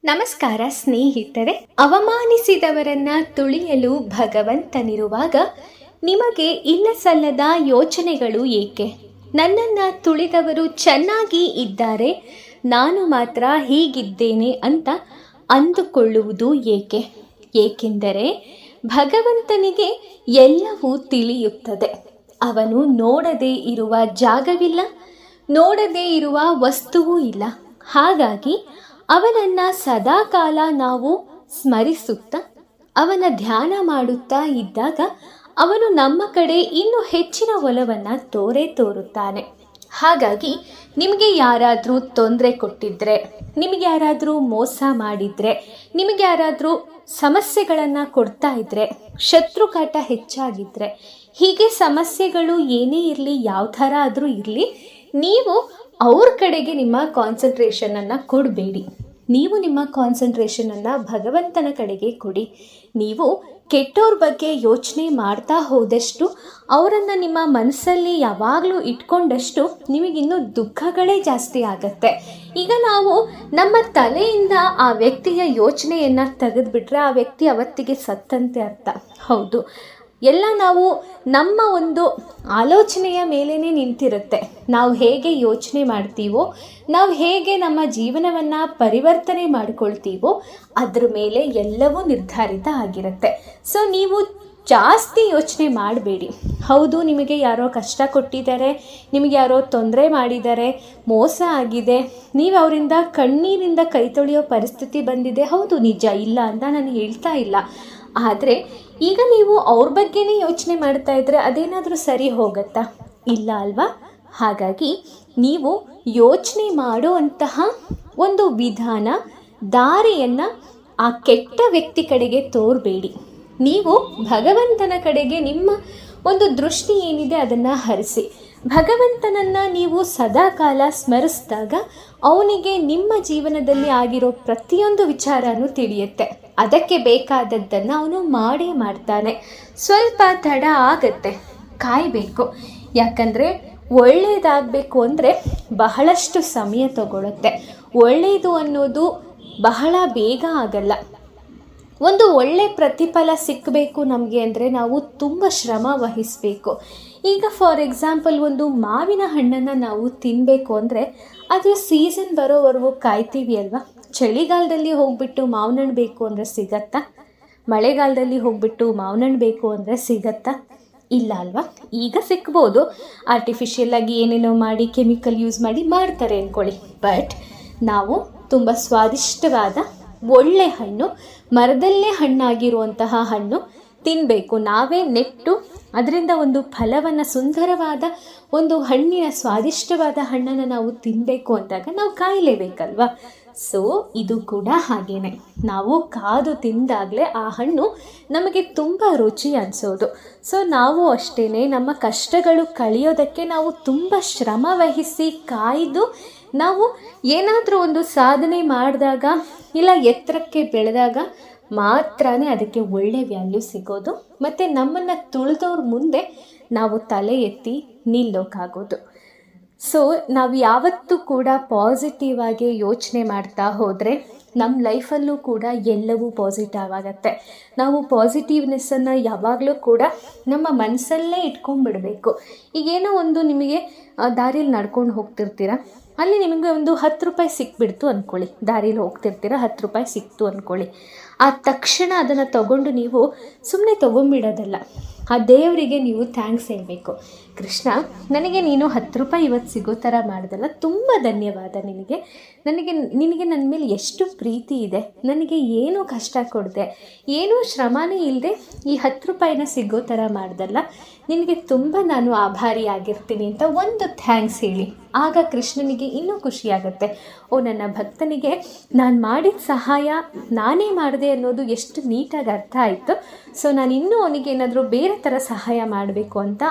ನಮಸ್ಕಾರ ಸ್ನೇಹಿತರೆ. ಅವಮಾನಿಸಿದವರನ್ನ ತುಳಿಯಲು ಭಗವಂತನಿರುವಾಗ ನಿಮಗೆ ಇಲ್ಲಸಲ್ಲದ ಯೋಚನೆಗಳು ಏಕೆ? ನನ್ನನ್ನು ತುಳಿದವರು ಚೆನ್ನಾಗಿ ಇದ್ದಾರೆ, ನಾನು ಮಾತ್ರ ಹೀಗಿದ್ದೇನೆ ಅಂತ ಅಂದುಕೊಳ್ಳುವುದು ಏಕೆ? ಏಕೆಂದರೆ ಭಗವಂತನಿಗೆ ಎಲ್ಲವೂ ತಿಳಿಯುತ್ತದೆ. ಅವನು ನೋಡದೇ ಇರುವ ಜಾಗವಿಲ್ಲ, ನೋಡದೇ ಇರುವ ವಸ್ತುವೂ ಇಲ್ಲ. ಹಾಗಾಗಿ ಅವನನ್ನು ಸದಾಕಾಲ ನಾವು ಸ್ಮರಿಸುತ್ತಾ ಅವನ ಧ್ಯಾನ ಮಾಡುತ್ತಾ ಇದ್ದಾಗ ಅವನು ನಮ್ಮ ಕಡೆ ಇನ್ನೂ ಹೆಚ್ಚಿನ ಒಲವನ್ನು ತೋರುತ್ತಾನೆ. ಹಾಗಾಗಿ ನಿಮಗೆ ಯಾರಾದರೂ ತೊಂದರೆ ಕೊಟ್ಟಿದ್ರೆ, ನಿಮಗೆ ಯಾರಾದರೂ ಮೋಸ ಮಾಡಿದರೆ, ನಿಮಗೆ ಯಾರಾದರೂ ಸಮಸ್ಯೆಗಳನ್ನು ಕೊಡ್ತಾ ಇದ್ದರೆ, ಶತ್ರುಕಾಟ ಹೆಚ್ಚಾಗಿದ್ದರೆ, ಹೀಗೆ ಸಮಸ್ಯೆಗಳು ಏನೇ ಇರಲಿ, ಯಾವ ಥರ ಆದರೂ ಇರಲಿ, ನೀವು ಅವ್ರ ಕಡೆಗೆ ನಿಮ್ಮ ಕಾನ್ಸಂಟ್ರೇಷನನ್ನು ಕೊಡಬೇಡಿ. ನೀವು ನಿಮ್ಮ ಕಾನ್ಸಂಟ್ರೇಷನನ್ನು ಭಗವಂತನ ಕಡೆಗೆ ಕೊಡಿ. ನೀವು ಕೆಟ್ಟವ್ರ ಬಗ್ಗೆ ಯೋಚನೆ ಮಾಡ್ತಾ ಹೋದಷ್ಟು, ಅವರನ್ನು ನಿಮ್ಮ ಮನಸ್ಸಲ್ಲಿ ಯಾವಾಗಲೂ ಇಟ್ಕೊಂಡಷ್ಟು ನಿಮಗಿನ್ನೂ ದುಃಖಗಳೇ ಜಾಸ್ತಿ ಆಗತ್ತೆ. ಈಗ ನಾವು ನಮ್ಮ ತಲೆಯಿಂದ ಆ ವ್ಯಕ್ತಿಯ ಯೋಚನೆಯನ್ನು ತೆಗೆದುಬಿಟ್ರೆ ಆ ವ್ಯಕ್ತಿ ಅವತ್ತಿಗೆ ಸತ್ತಂತೆ ಅರ್ಥ. ಹೌದು, ಎಲ್ಲ ನಾವು ನಮ್ಮ ಒಂದು ಆಲೋಚನೆಯ ಮೇಲೇ ನಿಂತಿರುತ್ತೆ. ನಾವು ಹೇಗೆ ಯೋಚನೆ ಮಾಡ್ತೀವೋ, ನಾವು ಹೇಗೆ ನಮ್ಮ ಜೀವನವನ್ನು ಪರಿವರ್ತನೆ ಮಾಡಿಕೊಳ್ತೀವೋ ಅದ್ರ ಮೇಲೆ ಎಲ್ಲವೂ ನಿರ್ಧಾರಿತ ಆಗಿರುತ್ತೆ. ಸೊ ನೀವು ಜಾಸ್ತಿ ಯೋಚನೆ ಮಾಡಬೇಡಿ. ಹೌದು, ನಿಮಗೆ ಯಾರೋ ಕಷ್ಟ ಕೊಟ್ಟಿದ್ದಾರೆ, ನಿಮಗೆ ಯಾರೋ ತೊಂದರೆ ಮಾಡಿದ್ದಾರೆ, ಮೋಸ ಆಗಿದೆ, ನೀವು ಅವರಿಂದ ಕಣ್ಣೀರಿಂದ ಕೈ ತೊಳೆಯೋ ಪರಿಸ್ಥಿತಿ ಬಂದಿದೆ. ಹೌದು, ನಿಜ, ಇಲ್ಲ ಅಂತ ನಾನು ಹೇಳ್ತಾ ಇಲ್ಲ. ಆದರೆ ಈಗ ನೀವು ಅವ್ರ ಬಗ್ಗೆನೇ ಯೋಚನೆ ಮಾಡ್ತಾ ಇದ್ದರೆ ಅದೇನಾದರೂ ಸರಿ ಹೋಗುತ್ತಾ? ಇಲ್ಲ ಅಲ್ವಾ? ಹಾಗಾಗಿ ನೀವು ಯೋಚನೆ ಮಾಡುವಂತಹ ಒಂದು ವಿಧಾನ, ದಾರಿಯನ್ನು ಆ ಕೆಟ್ಟ ವ್ಯಕ್ತಿ ಕಡೆಗೆ ತೋರಬೇಡಿ. ನೀವು ಭಗವಂತನ ಕಡೆಗೆ ನಿಮ್ಮ ಒಂದು ದೃಷ್ಟಿ ಏನಿದೆ ಅದನ್ನು ಹರಿಸಿ. ಭಗವಂತನನ್ನು ನೀವು ಸದಾಕಾಲ ಸ್ಮರಿಸಿದಾಗ ಅವನಿಗೆ ನಿಮ್ಮ ಜೀವನದಲ್ಲಿ ಆಗಿರೋ ಪ್ರತಿಯೊಂದು ವಿಚಾರನೂ ತಿಳಿಯುತ್ತೆ. ಅದಕ್ಕೆ ಬೇಕಾದದ್ದನ್ನು ಅವನು ಮಾಡೇ ಮಾಡ್ತಾನೆ. ಸ್ವಲ್ಪ ತಡ ಆಗತ್ತೆ, ಕಾಯಬೇಕು. ಯಾಕಂದರೆ ಒಳ್ಳೆಯದಾಗಬೇಕು ಅಂದರೆ ಬಹಳಷ್ಟು ಸಮಯ ತಗೊಳುತ್ತೆ. ಒಳ್ಳೆಯದು ಅನ್ನೋದು ಬಹಳ ಬೇಗ ಆಗಲ್ಲ. ಒಂದು ಒಳ್ಳೆ ಪ್ರತಿಫಲ ಸಿಕ್ಕಬೇಕು ನಮಗೆ ಅಂದರೆ ನಾವು ತುಂಬ ಶ್ರಮ ವಹಿಸಬೇಕು. ಈಗ ಫಾರ್ ಎಕ್ಸಾಂಪಲ್, ಒಂದು ಮಾವಿನ ಹಣ್ಣನ್ನು ನಾವು ತಿನ್ನಬೇಕು ಅಂದರೆ ಅದು ಸೀಸನ್ ಬರೋವರೆಗೂ ಕಾಯ್ತೀವಿ ಅಲ್ವಾ? ಚಳಿಗಾಲದಲ್ಲಿ ಹೋಗ್ಬಿಟ್ಟು ಮಾವಿನ ಹಣ್ಣು ಬೇಕು ಅಂದರೆ ಸಿಗತ್ತಾ? ಮಳೆಗಾಲದಲ್ಲಿ ಹೋಗ್ಬಿಟ್ಟು ಮಾವಿನ ಹಣ್ಣು ಬೇಕು ಅಂದರೆ ಸಿಗತ್ತಾ? ಇಲ್ಲ ಅಲ್ವಾ? ಈಗ ಸಿಗ್ಬೋದು, ಆರ್ಟಿಫಿಷಿಯಲ್ಲಾಗಿ ಏನೇನೋ ಮಾಡಿ, ಕೆಮಿಕಲ್ ಯೂಸ್ ಮಾಡಿ ಮಾಡ್ತಾರೆ ಅಂದ್ಕೊಳ್ಳಿ. ಬಟ್ ನಾವು ತುಂಬ ಸ್ವಾದಿಷ್ಟವಾದ ಒಳ್ಳೆ ಹಣ್ಣು, ಮರದಲ್ಲೇ ಹಣ್ಣಾಗಿರುವಂತಹ ಹಣ್ಣು ತಿನ್ನಬೇಕು. ನಾವೇ ನೆಟ್ಟು ಅದರಿಂದ ಒಂದು ಫಲವನ್ನು, ಸುಂದರವಾದ ಒಂದು ಹಣ್ಣಿನ ಸ್ವಾದಿಷ್ಟವಾದ ಹಣ್ಣನ್ನು ನಾವು ತಿನ್ನಬೇಕು ಅಂದಾಗ ನಾವು ಕಾಯಲೇಬೇಕಲ್ವ? ಸೊ ಇದು ಕೂಡ ಹಾಗೇನೆ. ನಾವು ಕಾದು ತಿಂದಾಗಲೇ ಆ ಹಣ್ಣು ನಮಗೆ ತುಂಬ ರುಚಿ ಅನಿಸೋದು. ಸೊ ನಾವು ಅಷ್ಟೇ, ನಮ್ಮ ಕಷ್ಟಗಳು ಕಳೆಯೋದಕ್ಕೆ ನಾವು ತುಂಬ ಶ್ರಮ ವಹಿಸಿ ಕಾಯ್ದು ನಾವು ಏನಾದರೂ ಒಂದು ಸಾಧನೆ ಮಾಡಿದಾಗ, ಇಲ್ಲ ಎತ್ತರಕ್ಕೆ ಬೆಳೆದಾಗ ಮಾತ್ರನೇ ಅದಕ್ಕೆ ಒಳ್ಳೆ ವ್ಯಾಲ್ಯೂ ಸಿಗೋದು. ಮತ್ತು ನಮ್ಮನ್ನು ತುಳಿದವ್ರ ಮುಂದೆ ನಾವು ತಲೆ ಎತ್ತಿ ನಿಲ್ಲೋಕ್ಕಾಗೋದು. ಸೊ ನಾವು ಯಾವತ್ತೂ ಕೂಡ ಪಾಸಿಟಿವ್ ಆಗಿ ಯೋಚನೆ ಮಾಡ್ತಾ ಹೋದರೆ ನಮ್ಮ ಲೈಫಲ್ಲೂ ಕೂಡ ಎಲ್ಲವೂ ಪಾಸಿಟಿವ್ ಆಗುತ್ತೆ. ನಾವು ಪಾಸಿಟಿವ್ನೆಸ್ಸನ್ನು ಯಾವಾಗಲೂ ಕೂಡ ನಮ್ಮ ಮನಸ್ಸಲ್ಲೇ ಇಟ್ಕೊಂಡ್ಬಿಡಬೇಕು. ಈಗೇನೋ ಒಂದು ನಿಮಗೆ ದಾರಿಯಲ್ಲಿ ನಡ್ಕೊಂಡು ಹೋಗ್ತಿರ್ತೀರ, ಅಲ್ಲಿ ನಿಮಗೆ ಒಂದು 10 ರೂಪಾಯಿ ಸಿಕ್ಬಿಡ್ತು ಅಂದ್ಕೊಳ್ಳಿ. ದಾರಿಲಿ ಹೋಗ್ತಿರ್ತೀರ, 10 ರೂಪಾಯಿ ಸಿಕ್ತು ಅಂದ್ಕೊಳ್ಳಿ. ಆ ತಕ್ಷಣ ಅದನ್ನು ತಗೊಂಡು ನೀವು ಸುಮ್ಮನೆ ತೊಗೊಂಬಿಡೋದಲ್ಲ, ಆ ದೇವರಿಗೆ ನೀವು ಥ್ಯಾಂಕ್ಸ್ ಹೇಳಬೇಕು. ಕೃಷ್ಣ, ನನಗೆ ನೀನು 10 ರೂಪಾಯಿ ಇವತ್ತು ಸಿಗೋ ಥರ ಮಾಡ್ದಲ್ಲ, ತುಂಬ ಧನ್ಯವಾದ ನಿನಗೆ. ನಿನಗೆ ನನ್ನ ಮೇಲೆ ಎಷ್ಟು ಪ್ರೀತಿ ಇದೆ, ನನಗೆ ಏನೂ ಕಷ್ಟ ಕೊಡದೆ, ಏನೂ ಶ್ರಮನೇ ಇಲ್ಲದೆ ಈ 10 ರೂಪಾಯಿನ ಸಿಗೋ ಥರ ಮಾಡ್ದಲ್ಲ, ನಿನಗೆ ತುಂಬ ನಾನು ಆಭಾರಿಯಾಗಿರ್ತೀನಿ ಅಂತ ಒಂದು ಥ್ಯಾಂಕ್ಸ್ ಹೇಳಿ. ಆಗ ಕೃಷ್ಣನಿಗೆ ಇನ್ನೂ ಖುಷಿಯಾಗುತ್ತೆ. ಓ, ನನ್ನ ಭಕ್ತನಿಗೆ ನಾನು ಮಾಡಿದ ಸಹಾಯ ನಾನೇ ಮಾಡಿದೆ ಅನ್ನೋದು ಎಷ್ಟು ನೀಟಾಗಿ ಅರ್ಥ ಆಯಿತು. ಸೊ ನಾನು ಇನ್ನೂ ಅವನಿಗೆ ಏನಾದರೂ ಬೇರೆ ಥರ ಸಹಾಯ ಮಾಡಬೇಕು ಅಂತ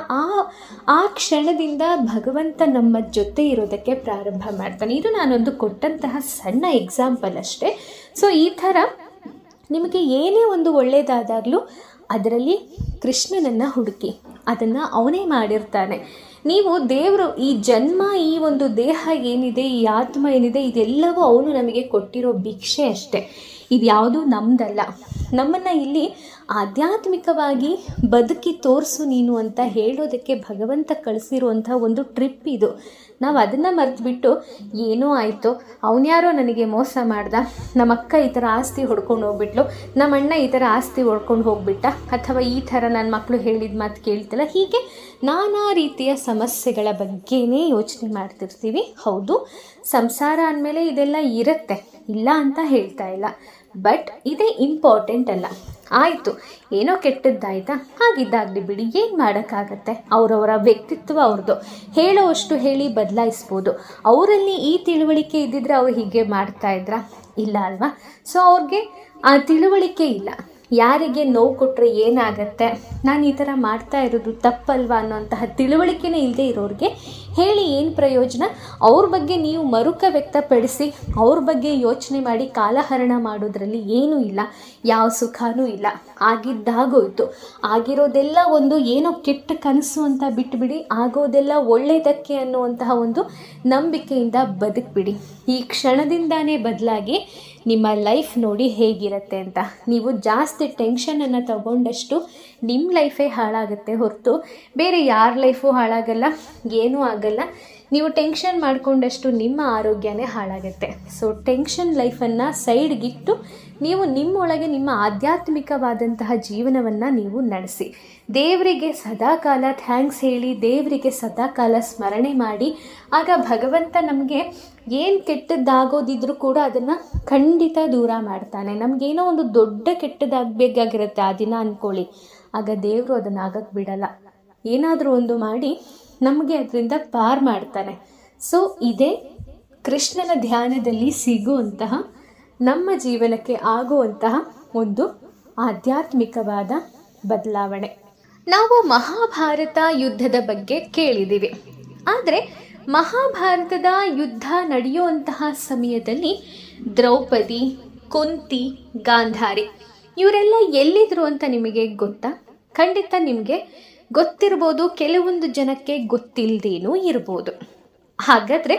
ಆ ಕ್ಷಣದಿಂದ ಭಗವಂತ ನಮ್ಮ ಜೊತೆ ಇರೋದಕ್ಕೆ ಪ್ರಾರಂಭ ಮಾಡ್ತಾನೆ. ಇದು ನಾನೊಂದು ಕೊಟ್ಟಂತಹ ಸಣ್ಣ ಎಕ್ಸಾಂಪಲ್ ಅಷ್ಟೇ. ಸೊ ಈ ಥರ ನಿಮಗೆ ಏನೇ ಒಂದು ಒಳ್ಳೆಯದಾದಾಗಲೂ ಅದರಲ್ಲಿ ಕೃಷ್ಣನನ್ನು ಹುಡುಕಿ, ಅದನ್ನು ಅವನೇ ಮಾಡಿರ್ತಾನೆ. ನೀವು ದೇವರು ಈ ಜನ್ಮ, ಈ ಒಂದು ದೇಹ ಏನಿದೆ, ಈ ಆತ್ಮ ಏನಿದೆ, ಇದೆಲ್ಲವೂ ಅವನು ನಮಗೆ ಕೊಟ್ಟಿರೋ ಭಿಕ್ಷೆ ಅಷ್ಟೆ. ಇದು ಯಾವುದೂ ನಮ್ಮದಲ್ಲ. ನಮ್ಮನ್ನು ಇಲ್ಲಿ ಆಧ್ಯಾತ್ಮಿಕವಾಗಿ ಬದುಕಿ ತೋರಿಸು ನೀನು ಅಂತ ಹೇಳೋದಕ್ಕೆ ಭಗವಂತ ಕಳಿಸಿರುವಂಥ ಒಂದು ಟ್ರಿಪ್ ಇದು. ನಾವು ಅದನ್ನು ಮರೆತುಬಿಟ್ಟು ಏನೋ ಆಯಿತು, ಅವನ್ಯಾರೋ ನನಗೆ ಮೋಸ ಮಾಡ್ದ, ನಮ್ಮ ಅಕ್ಕ ಈ ಥರ ಆಸ್ತಿ ಹೊಡ್ಕೊಂಡು ಹೋಗ್ಬಿಟ್ಲು, ನಮ್ಮ ಅಣ್ಣ ಈ ಥರ ಆಸ್ತಿ ಹೊಡ್ಕೊಂಡು ಹೋಗ್ಬಿಟ್ಟ, ಅಥವಾ ಈ ಥರ ನನ್ನ ಮಕ್ಕಳು ಹೇಳಿದ ಮಾತು ಕೇಳ್ತಿಲ್ಲ, ಹೀಗೆ ನಾನಾ ರೀತಿಯ ಸಮಸ್ಯೆಗಳ ಬಗ್ಗೆನೇ ಯೋಚನೆ ಮಾಡ್ತಿರ್ತೀವಿ. ಹೌದು, ಸಂಸಾರ ಅಂದಮೇಲೆ ಇದೆಲ್ಲ ಇರುತ್ತೆ, ಇಲ್ಲ ಅಂತ ಹೇಳ್ತಾ ಇಲ್ಲ. ಬಟ್ ಇದೇ ಇಂಪಾರ್ಟೆಂಟ್ ಅಲ್ಲ. ಆಯಿತು, ಏನೋ ಕೆಟ್ಟದ್ದಾಯ್ತಾ, ಹಾಗಿದ್ದಾಗಲಿ ಬಿಡಿ, ಏನು ಮಾಡೋಕ್ಕಾಗತ್ತೆ. ಅವರವರ ವ್ಯಕ್ತಿತ್ವ ಅವ್ರದ್ದು, ಹೇಳೋವಷ್ಟು ಹೇಳಿ ಬದಲಾಯಿಸ್ಬೋದು. ಅವರಲ್ಲಿ ಈ ತಿಳುವಳಿಕೆ ಇದ್ದಿದ್ರೆ ಅವ್ರು ಹೀಗೆ ಮಾಡ್ತಾಯಿದ್ರಾ? ಇಲ್ಲ ಅಲ್ವಾ? ಸೊ ಅವ್ರಿಗೆ ಆ ತಿಳುವಳಿಕೆ ಇಲ್ಲ. ಯಾರಿಗೆ ನೋವು ಕೊಟ್ಟರೆ ಏನಾಗತ್ತೆ, ನಾನು ಈ ಥರ ಮಾಡ್ತಾ ಇರೋದು ತಪ್ಪಲ್ವಾ ಅನ್ನೋಂತಹ ತಿಳುವಳಿಕೆನೇ ಇಲ್ಲದೆ ಇರೋರಿಗೆ ಹೇಳಿ ಏನು ಪ್ರಯೋಜನ? ಅವ್ರ ಬಗ್ಗೆ ನೀವು ಮರುಕ ವ್ಯಕ್ತಪಡಿಸಿ ಅವ್ರ ಬಗ್ಗೆ ಯೋಚನೆ ಮಾಡಿ ಕಾಲಹರಣ ಮಾಡೋದ್ರಲ್ಲಿ ಏನೂ ಇಲ್ಲ, ಯಾವ ಸುಖನೂ ಇಲ್ಲ. ಆಗಿದ್ದಾಗೋಯ್ತು. ಆಗಿರೋದೆಲ್ಲ ಒಂದು ಏನೋ ಕೆಟ್ಟ ಕನಸು ಅಂತ ಬಿಟ್ಟುಬಿಡಿ, ಆಗೋದೆಲ್ಲ ಒಳ್ಳೆಯದಕ್ಕೆ ಅನ್ನುವಂತಹ ಒಂದು ನಂಬಿಕೆಯಿಂದ ಬದುಕಿಬಿಡಿ. ಈ ಕ್ಷಣದಿಂದಾನೇ ಬದಲಾಗಿ ನಿಮ್ಮ ಲೈಫ್ ನೋಡಿ ಹೇಗಿರುತ್ತೆ ಅಂತ. ನೀವು ಜಾಸ್ತಿ ಟೆನ್ಷನನ್ನು ತಗೊಂಡಷ್ಟು ನಿಮ್ಮ ಲೈಫೇ ಹಾಳಾಗುತ್ತೆ ಹೊರತು ಬೇರೆ ಯಾರ ಲೈಫು ಹಾಳಾಗಲ್ಲ, ಏನೂ ಆಗಲ್ಲ. ನೀವು ಟೆನ್ಷನ್ ಮಾಡಿಕೊಂಡಷ್ಟು ನಿಮ್ಮ ಆರೋಗ್ಯನೇ ಹಾಳಾಗುತ್ತೆ. ಸೊ ಟೆನ್ಷನ್ ಲೈಫನ್ನು ಸೈಡ್ಗಿಟ್ಟು ನೀವು ನಿಮ್ಮೊಳಗೆ ನಿಮ್ಮ ಆಧ್ಯಾತ್ಮಿಕವಾದಂತಹ ಜೀವನವನ್ನು ನೀವು ನಡೆಸಿ. ದೇವರಿಗೆ ಸದಾಕಾಲ ಥ್ಯಾಂಕ್ಸ್ ಹೇಳಿ, ದೇವರಿಗೆ ಸದಾಕಾಲ ಸ್ಮರಣೆ ಮಾಡಿ. ಆಗ ಭಗವಂತ ನಮಗೆ ಏನು ಕೆಟ್ಟದ್ದಾಗೋದಿದ್ರೂ ಕೂಡ ಅದನ್ನು ಖಂಡಿತ ದೂರ ಮಾಡ್ತಾನೆ. ನಮಗೇನೋ ಒಂದು ದೊಡ್ಡ ಕೆಟ್ಟದಾಗಬೇಕಾಗಿರುತ್ತೆ ಆ ದಿನ ಅಂದ್ಕೊಳ್ಳಿ, ಆಗ ದೇವರು ಅದನ್ನು ಆಗಕ್ಕೆ ಬಿಡಲ್ಲ. ಏನಾದರೂ ಒಂದು ಮಾಡಿ ನಮಗೆ ಅದರಿಂದ ಪಾರು ಮಾಡ್ತಾನೆ. ಸೊ ಇದೇ ಕೃಷ್ಣನ ಧ್ಯಾನದಲ್ಲಿ ಸಿಗುವಂತಹ, ನಮ್ಮ ಜೀವನಕ್ಕೆ ಆಗುವಂತಹ ಒಂದು ಆಧ್ಯಾತ್ಮಿಕವಾದ ಬದಲಾವಣೆ. ನಾವು ಮಹಾಭಾರತ ಯುದ್ಧದ ಬಗ್ಗೆ ಕೇಳಿದ್ದೀವಿ. ಆದರೆ ಮಹಾಭಾರತದ ಯುದ್ಧ ನಡೆಯುವಂತಹ ಸಮಯದಲ್ಲಿ ದ್ರೌಪದಿ, ಕುಂತಿ, ಗಾಂಧಾರಿ ಇವರೆಲ್ಲ ಎಲ್ಲಿದ್ರು ಅಂತ ನಿಮಗೆ ಗೊತ್ತಾ? ಖಂಡಿತ ನಿಮಗೆ ಗೊತ್ತಿರ್ಬೋದು, ಕೆಲವೊಂದು ಜನಕ್ಕೆ ಗೊತ್ತಿಲ್ಲದೇನೂ ಇರ್ಬೋದು. ಹಾಗಾದರೆ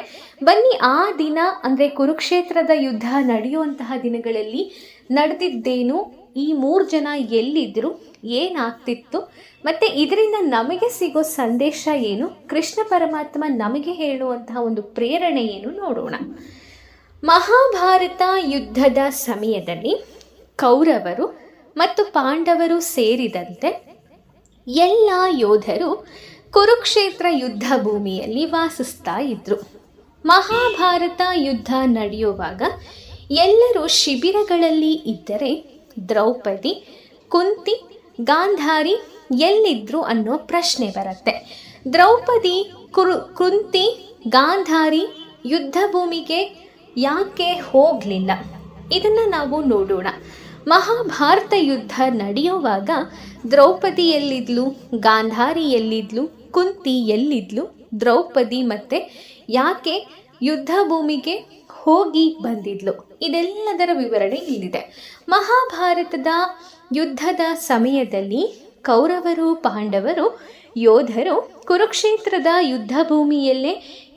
ಬನ್ನಿ, ಆ ದಿನ ಅಂದರೆ ಕುರುಕ್ಷೇತ್ರದ ಯುದ್ಧ ನಡೆಯುವಂತಹ ದಿನಗಳಲ್ಲಿ ನಡೆದಿದ್ದೇನು, ಈ 3 ಜನ ಎಲ್ಲಿದ್ದರು, ಏನಾಗ್ತಿತ್ತು, ಮತ್ತು ಇದರಿಂದ ನಮಗೆ ಸಿಗೋ ಸಂದೇಶ ಏನು, ಕೃಷ್ಣ ಪರಮಾತ್ಮ ನಮಗೆ ಹೇಳುವಂತಹ ಒಂದು ಪ್ರೇರಣೆ ಏನು ನೋಡೋಣ. ಮಹಾಭಾರತ ಯುದ್ಧದ ಸಮಯದಲ್ಲಿ ಕೌರವರು ಮತ್ತು ಪಾಂಡವರು ಸೇರಿದಂತೆ ಎಲ್ಲ ಯೋಧರು ಕುರುಕ್ಷೇತ್ರ ಯುದ್ಧ ಭೂಮಿಯಲ್ಲಿ ವಾಸಿಸ್ತಾ ಇದ್ರು. ಮಹಾಭಾರತ ಯುದ್ಧ ನಡೆಯುವಾಗ ಎಲ್ಲರೂ ಶಿಬಿರಗಳಲ್ಲಿ ಇದ್ದರೆ ದ್ರೌಪದಿ, ಕುಂತಿ, ಗಾಂಧಾರಿ ಎಲ್ಲಿದ್ರು ಅನ್ನೋ ಪ್ರಶ್ನೆ ಬರುತ್ತೆ. ದ್ರೌಪದಿ, ಕುಂತಿ, ಗಾಂಧಾರಿ ಯುದ್ಧ ಭೂಮಿಗೆ ಯಾಕೆ ಹೋಗಲಿಲ್ಲ, ಇದನ್ನು ನಾವು ನೋಡೋಣ. ಮಹಾಭಾರತ ಯುದ್ಧ ನಡೆಯುವಾಗ ದ್ರೌಪದಿ ಎಲ್ಲಿದ್ಲು, ಗಾಂಧಾರಿ ಎಲ್ಲಿದ್ಲು, ಕುಂತಿ ಎಲ್ಲಿದ್ಲು, ದ್ರೌಪದಿ ಮತ್ತೆ ಯಾಕೆ ಯುದ್ಧ ಭೂಮಿಗೆ ಹೋಗಿ ಬಂದಿದ್ಲು, ಇದೆಲ್ಲದರ ವಿವರಣೆ ಇಲ್ಲಿದೆ. ಮಹಾಭಾರತದ ಯುದ್ಧದ ಸಮಯದಲ್ಲಿ ಕೌರವರು, ಪಾಂಡವರು ಯೋಧರು ಕುರುಕ್ಷೇತ್ರದ ಯುದ್ಧ ಭೂಮಿಯಲ್ಲೇ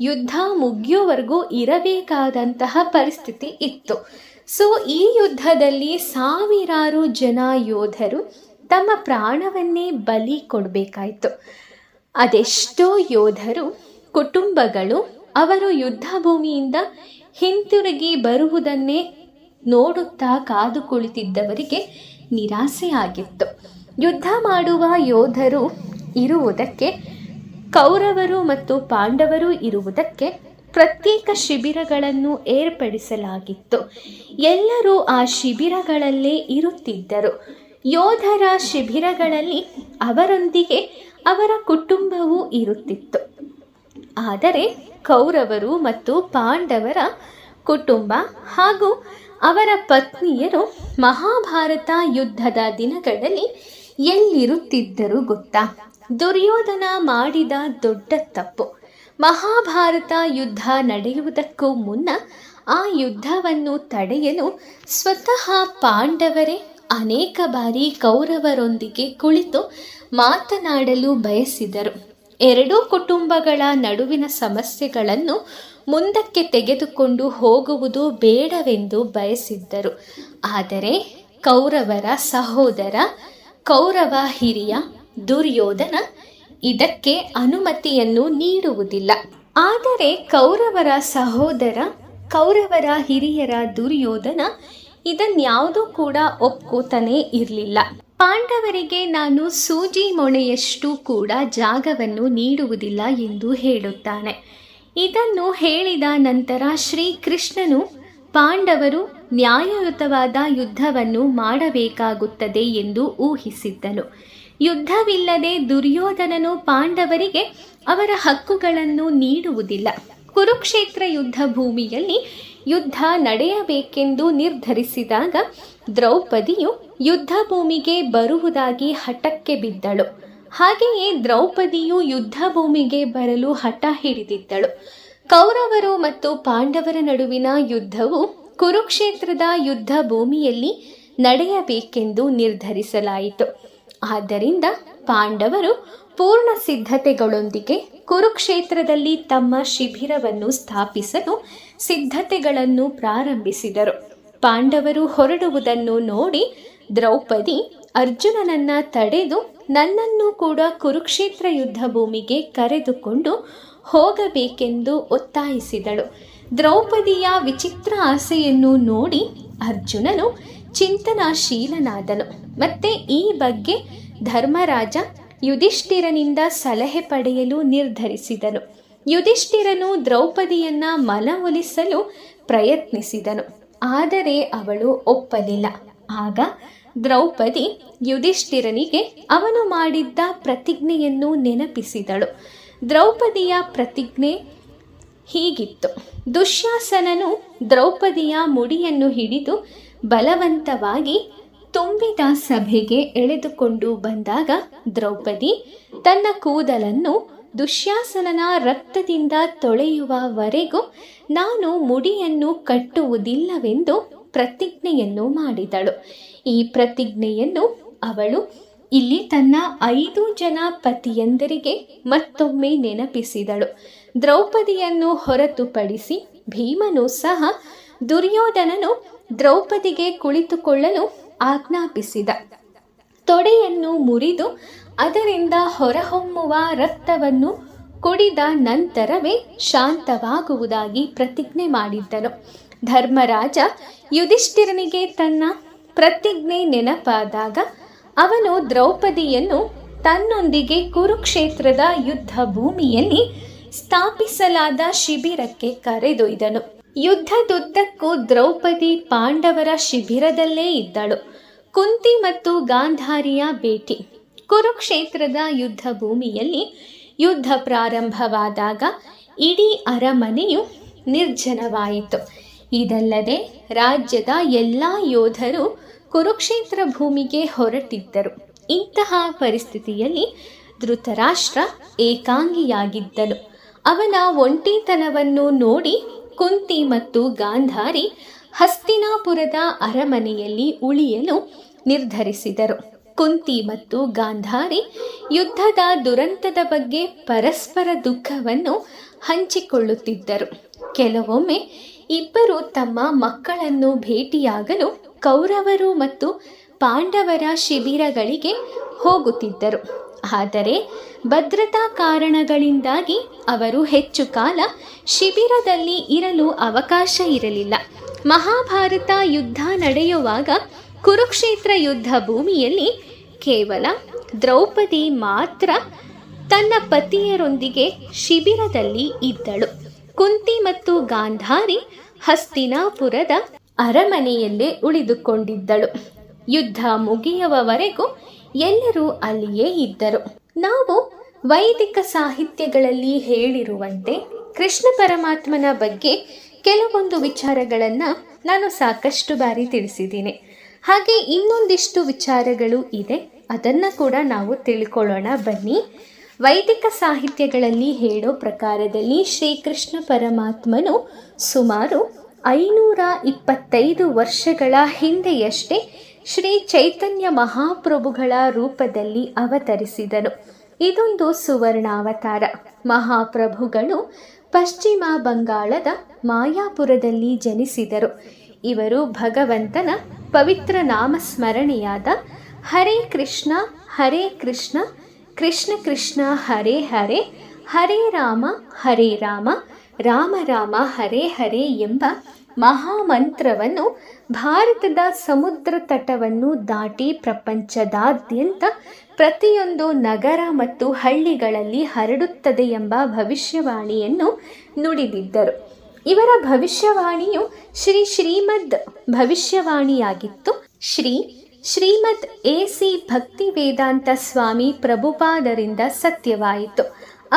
ಯುದ್ಧ ಮುಗಿಯೋವರೆಗೂ ಇರಬೇಕಾದಂತಹ ಪರಿಸ್ಥಿತಿ ಇತ್ತು. ಸೊ ಈ ಯುದ್ಧದಲ್ಲಿ ಸಾವಿರಾರು ಜನ ಯೋಧರು ತಮ್ಮ ಪ್ರಾಣವನ್ನೇ ಬಲಿ ಕೊಡಬೇಕಾಯಿತು. ಅದೆಷ್ಟೋ ಯೋಧರು ಕುಟುಂಬಗಳು ಅವರು ಯುದ್ಧ ಭೂಮಿಯಿಂದ ಹಿಂತಿರುಗಿ ಬರುವುದನ್ನೇ ನೋಡುತ್ತಾ ಕಾದು ಕುಳಿತಿದ್ದವರಿಗೆ ನಿರಾಸೆ ಆಗಿತ್ತು. ಯುದ್ಧ ಮಾಡುವ ಯೋಧರು ಇರುವುದಕ್ಕೆ, ಕೌರವರು ಮತ್ತು ಪಾಂಡವರು ಇರುವುದಕ್ಕೆ ಪ್ರತ್ಯೇಕ ಶಿಬಿರಗಳನ್ನು ಏರ್ಪಡಿಸಲಾಗಿತ್ತು. ಎಲ್ಲರೂ ಆ ಶಿಬಿರಗಳಲ್ಲೇ ಇರುತ್ತಿದ್ದರು. ಯೋಧರ ಶಿಬಿರಗಳಲ್ಲಿ ಅವರೊಂದಿಗೆ ಅವರ ಕುಟುಂಬವೂ ಇರುತ್ತಿತ್ತು. ಆದರೆ ಕೌರವರು ಮತ್ತು ಪಾಂಡವರ ಕುಟುಂಬ ಹಾಗೂ ಅವರ ಪತ್ನಿಯರು ಮಹಾಭಾರತ ಯುದ್ಧದ ದಿನಗಳಲ್ಲಿ ಎಲ್ಲಿರುತ್ತಿದ್ದರು ಗೊತ್ತಾ? ದುರ್ಯೋಧನ ಮಾಡಿದ ದೊಡ್ಡ ತಪ್ಪು. ಮಹಾಭಾರತ ಯುದ್ಧ ನಡೆಯುವುದಕ್ಕೂ ಮುನ್ನ ಆ ಯುದ್ಧವನ್ನು ತಡೆಯಲು ಸ್ವತಃ ಪಾಂಡವರೇ ಅನೇಕ ಬಾರಿ ಕೌರವರೊಂದಿಗೆ ಕುಳಿತು ಮಾತನಾಡಲು ಬಯಸಿದರು. ಎರಡೂ ಕುಟುಂಬಗಳ ನಡುವಿನ ಸಮಸ್ಯೆಗಳನ್ನು ಮುಂದಕ್ಕೆ ತೆಗೆದುಕೊಂಡು ಹೋಗುವುದು ಬೇಡವೆಂದು ಬಯಸಿದ್ದರು. ಆದರೆ ಕೌರವರ ಸಹೋದರ, ಕೌರವ ಹಿರಿಯ ದುರ್ಯೋಧನ ಇದಕ್ಕೆ ಅನುಮತಿಯನ್ನು ನೀಡುವುದಿಲ್ಲ. ಆದರೆ ಕೌರವರ ಸಹೋದರ, ಕೌರವರ ಹಿರಿಯರ ದುರ್ಯೋಧನ ಇದನ್ಯಾವುದೂ ಕೂಡ ಒಪ್ಕೋತಾನೇ ಇರಲಿಲ್ಲ. ಪಾಂಡವರಿಗೆ ನಾನು ಸೂಜಿ ಮೊಳೆಯಷ್ಟು ಕೂಡ ಜಾಗವನ್ನು ನೀಡುವುದಿಲ್ಲ ಎಂದು ಹೇಳುತ್ತಾನೆ. ಇದನ್ನು ಹೇಳಿದ ನಂತರ ಶ್ರೀಕೃಷ್ಣನು ಪಾಂಡವರು ನ್ಯಾಯಯುತವಾದ ಯುದ್ಧವನ್ನು ಮಾಡಬೇಕಾಗುತ್ತದೆ ಎಂದು ಊಹಿಸಿದ್ದನು. ಯುದ್ಧವಿಲ್ಲದೆ ದುರ್ಯೋಧನನು ಪಾಂಡವರಿಗೆ ಅವರ ಹಕ್ಕುಗಳನ್ನು ನೀಡುವುದಿಲ್ಲ. ಕುರುಕ್ಷೇತ್ರ ಯುದ್ಧ ಭೂಮಿಯಲ್ಲಿ ಯುದ್ಧ ನಡೆಯಬೇಕೆಂದು ನಿರ್ಧರಿಸಿದಾಗ ದ್ರೌಪದಿಯು ಯುದ್ಧ ಭೂಮಿಗೆ ಬರುವುದಾಗಿ ಹಠಕ್ಕೆ ಬಿದ್ದಳು. ಹಾಗೆಯೇ ದ್ರೌಪದಿಯು ಯುದ್ಧ ಭೂಮಿಗೆ ಬರಲು ಹಠ ಹಿಡಿದಿದ್ದಳು. ಕೌರವರು ಮತ್ತು ಪಾಂಡವರ ನಡುವಿನ ಯುದ್ಧವು ಕುರುಕ್ಷೇತ್ರದ ಯುದ್ಧ ಭೂಮಿಯಲ್ಲಿ ನಡೆಯಬೇಕೆಂದು ನಿರ್ಧರಿಸಲಾಯಿತು. ಆದ್ದರಿಂದ ಪಾಂಡವರು ಪೂರ್ಣ ಸಿದ್ಧತೆಗಳೊಂದಿಗೆ ಕುರುಕ್ಷೇತ್ರದಲ್ಲಿ ತಮ್ಮ ಶಿಬಿರವನ್ನು ಸ್ಥಾಪಿಸಲು ಸಿದ್ಧತೆಗಳನ್ನು ಪ್ರಾರಂಭಿಸಿದರು. ಪಾಂಡವರು ಹೊರಡುವುದನ್ನು ನೋಡಿ ದ್ರೌಪದಿ ಅರ್ಜುನನನ್ನ ತಡೆದು ನನ್ನನ್ನು ಕೂಡ ಕುರುಕ್ಷೇತ್ರ ಯುದ್ಧ ಭೂಮಿಗೆ ಕರೆದುಕೊಂಡು ಹೋಗಬೇಕೆಂದು ಒತ್ತಾಯಿಸಿದಳು. ದ್ರೌಪದಿಯ ವಿಚಿತ್ರ ಆಸೆಯನ್ನು ನೋಡಿ ಅರ್ಜುನನು ಚಿಂತನಾಶೀಲನಾದನು. ಮತ್ತೆ ಈ ಬಗ್ಗೆ ಧರ್ಮರಾಜ ಯುಧಿಷ್ಠಿರನಿಂದ ಸಲಹೆ ಪಡೆಯಲು ನಿರ್ಧರಿಸಿದನು. ಯುಧಿಷ್ಠಿರನು ದ್ರೌಪದಿಯನ್ನ ಮನವೊಲಿಸಲು ಪ್ರಯತ್ನಿಸಿದನು, ಆದರೆ ಅವಳು ಒಪ್ಪಲಿಲ್ಲ. ಆಗ ದ್ರೌಪದಿ ಯುಧಿಷ್ಠಿರನಿಗೆ ಅವನು ಮಾಡಿದ್ದ ಪ್ರತಿಜ್ಞೆಯನ್ನು ನೆನಪಿಸಿದಳು. ದ್ರೌಪದಿಯ ಪ್ರತಿಜ್ಞೆ ಹೀಗಿತ್ತು: ದುಶ್ಯಾಸನನು ದ್ರೌಪದಿಯ ಮುಡಿಯನ್ನು ಹಿಡಿದು ಬಲವಂತವಾಗಿ ತುಂಬಿದ ಸಭೆಗೆ ಎಳೆದುಕೊಂಡು ಬಂದಾಗ ದ್ರೌಪದಿ ತನ್ನ ಕೂದಲನ್ನು ದುಶ್ಯಾಸನನ ರಕ್ತದಿಂದ ತೊಳೆಯುವವರೆಗೂ ನಾನು ಮುಡಿಯನ್ನು ಕಟ್ಟುವುದಿಲ್ಲವೆಂದು ಪ್ರತಿಜ್ಞೆಯನ್ನು ಮಾಡಿದಳು. ಈ ಪ್ರತಿಜ್ಞೆಯನ್ನು ಅವಳು ಇಲ್ಲಿ ತನ್ನ 5 ಜನ ಪತಿಯಂದರಿಗೆ ಮತ್ತೊಮ್ಮೆ ನೆನಪಿಸಿದಳು. ದ್ರೌಪದಿಯನ್ನು ಹೊರತುಪಡಿಸಿ ಭೀಮನು ಸಹ ದುರ್ಯೋಧನನು ದ್ರೌಪದಿಗೆ ಕುಳಿತುಕೊಳ್ಳಲು ಆಜ್ಞಾಪಿಸಿದ ತೊಡೆಯನ್ನು ಮುರಿದು ಅದರಿಂದ ಹೊರಹೊಮ್ಮುವ ರಕ್ತವನ್ನು ಕುಡಿದ ನಂತರವೇ ಶಾಂತವಾಗುವುದಾಗಿ ಪ್ರತಿಜ್ಞೆ ಮಾಡಿದ್ದನು. ಧರ್ಮರಾಜ ಯುಧಿಷ್ಠಿರನಿಗೆ ತನ್ನ ಪ್ರತಿಜ್ಞೆ ನೆನಪಾದಾಗ ಅವನು ದ್ರೌಪದಿಯನ್ನು ತನ್ನೊಂದಿಗೆ ಕುರುಕ್ಷೇತ್ರದ ಯುದ್ಧ ಭೂಮಿಯಲ್ಲಿ ಸ್ಥಾಪಿಸಲಾದ ಶಿಬಿರಕ್ಕೆ ಕರೆದೊಯ್ದನು. ಯುದ್ಧದುದ್ದಕ್ಕೂ ದ್ರೌಪದಿ ಪಾಂಡವರ ಶಿಬಿರದಲ್ಲೇ ಇದ್ದಳು. ಕುಂತಿ ಮತ್ತು ಗಾಂಧಾರಿಯ ಭೇಟಿ. ಕುರುಕ್ಷೇತ್ರದ ಯುದ್ಧ ಭೂಮಿಯಲ್ಲಿ ಯುದ್ಧ ಪ್ರಾರಂಭವಾದಾಗ ಇಡೀ ಅರಮನೆಯು ನಿರ್ಜನವಾಯಿತು. ಇದಲ್ಲದೆ ರಾಜ್ಯದ ಎಲ್ಲ ಯೋಧರು ಕುರುಕ್ಷೇತ್ರ ಭೂಮಿಗೆ ಹೊರಟಿದ್ದರು. ಇಂತಹ ಪರಿಸ್ಥಿತಿಯಲ್ಲಿ ಧೃತರಾಷ್ಟ್ರ ಏಕಾಂಗಿಯಾಗಿದ್ದನು. ಅವನ ಒಂಟಿತನವನ್ನು ನೋಡಿ ಕುಂತಿ ಮತ್ತು ಗಾಂಧಾರಿ ಹಸ್ತಿನಾಪುರದ ಅರಮನೆಯಲ್ಲಿ ಉಳಿಯಲು ನಿರ್ಧರಿಸಿದರು. ಕುಂತಿ ಮತ್ತು ಗಾಂಧಾರಿ ಯುದ್ಧದ ದುರಂತದ ಬಗ್ಗೆ ಪರಸ್ಪರ ದುಃಖವನ್ನು ಹಂಚಿಕೊಳ್ಳುತ್ತಿದ್ದರು. ಕೆಲವೊಮ್ಮೆ ಇಬ್ಬರು ತಮ್ಮ ಮಕ್ಕಳನ್ನು ಭೇಟಿಯಾಗಲು ಕೌರವರು ಮತ್ತು ಪಾಂಡವರ ಶಿಬಿರಗಳಿಗೆ ಹೋಗುತ್ತಿದ್ದರು. ಆದರೆ ಭದ್ರತಾ ಕಾರಣಗಳಿಂದಾಗಿ ಅವರು ಹೆಚ್ಚು ಕಾಲ ಶಿಬಿರದಲ್ಲಿ ಇರಲು ಅವಕಾಶ ಇರಲಿಲ್ಲ. ಮಹಾಭಾರತ ಯುದ್ಧ ನಡೆಯುವಾಗ ಕುರುಕ್ಷೇತ್ರ ಯುದ್ಧ ಭೂಮಿಯಲ್ಲಿ ಕೇವಲ ದ್ರೌಪದಿ ಮಾತ್ರ ತನ್ನ ಪತಿಯರೊಂದಿಗೆ ಶಿಬಿರದಲ್ಲಿ ಇದ್ದಳು. ಕುಂತಿ ಮತ್ತು ಗಾಂಧಾರಿ ಹಸ್ತಿನಾಪುರದ ಅರಮನೆಯಲ್ಲೇ ಉಳಿದುಕೊಂಡಿದ್ದಳು. ಯುದ್ಧ ಮುಗಿಯುವವರೆಗೂ ಎಲ್ಲರೂ ಅಲ್ಲಿಯೇ ಇದ್ದರು. ನಾವು ವೈದಿಕ ಸಾಹಿತ್ಯಗಳಲ್ಲಿ ಹೇಳಿರುವಂತೆ ಕೃಷ್ಣ ಪರಮಾತ್ಮನ ಬಗ್ಗೆ ಕೆಲವೊಂದು ವಿಚಾರಗಳನ್ನು ನಾನು ಸಾಕಷ್ಟು ಬಾರಿ ತಿಳಿಸಿದ್ದೀನಿ. ಹಾಗೆ ಇನ್ನೊಂದಿಷ್ಟು ವಿಚಾರಗಳು ಇದೆ, ಅದನ್ನು ಕೂಡ ನಾವು ತಿಳ್ಕೊಳ್ಳೋಣ ಬನ್ನಿ. ವೈದಿಕ ಸಾಹಿತ್ಯಗಳಲ್ಲಿ ಹೇಳೋ ಪ್ರಕಾರದಲ್ಲಿ ಶ್ರೀಕೃಷ್ಣ ಪರಮಾತ್ಮನು ಸುಮಾರು 525 ವರ್ಷಗಳ ಹಿಂದೆಯಷ್ಟೇ ಶ್ರೀ ಚೈತನ್ಯ ಮಹಾಪ್ರಭುಗಳ ರೂಪದಲ್ಲಿ ಅವತರಿಸಿದನು. ಇದೊಂದು ಸುವರ್ಣಾವತಾರ. ಮಹಾಪ್ರಭುಗಳು ಪಶ್ಚಿಮ ಬಂಗಾಳದ ಮಾಯಾಪುರದಲ್ಲಿ ಜನಿಸಿದರು. ಇವರು ಭಗವಂತನ ಪವಿತ್ರ ನಾಮಸ್ಮರಣೆಯಾದ ಹರೇ ಕೃಷ್ಣ ಕೃಷ್ಣ ಕೃಷ್ಣ ಹರೇ ಹರೇ, ಹರೇ ರಾಮ ರಾಮ ರಾಮ ಹರೇ ಹರೇ ಎಂಬ ಮಹಾಮಂತ್ರವನ್ನು ಭಾರತದ ಸಮುದ್ರ ತಟವನ್ನು ದಾಟಿ ಪ್ರಪಂಚದಾದ್ಯಂತ ಪ್ರತಿಯೊಂದು ನಗರ ಮತ್ತು ಹಳ್ಳಿಗಳಲ್ಲಿ ಹರಡುತ್ತದೆ ಎಂಬ ಭವಿಷ್ಯವಾಣಿಯನ್ನು ನುಡಿದಿದ್ದರು. ಇವರ ಭವಿಷ್ಯವಾಣಿಯು ಶ್ರೀಮದ್ ಭವಿಷ್ಯವಾಣಿಯಾಗಿತ್ತು. ಶ್ರೀಮದ್ ಎ.ಸಿ. ಭಕ್ತಿವೇದಾಂತ ಸ್ವಾಮಿ ಪ್ರಭುಪಾದರಿಂದ ಸತ್ಯವಾಯಿತು.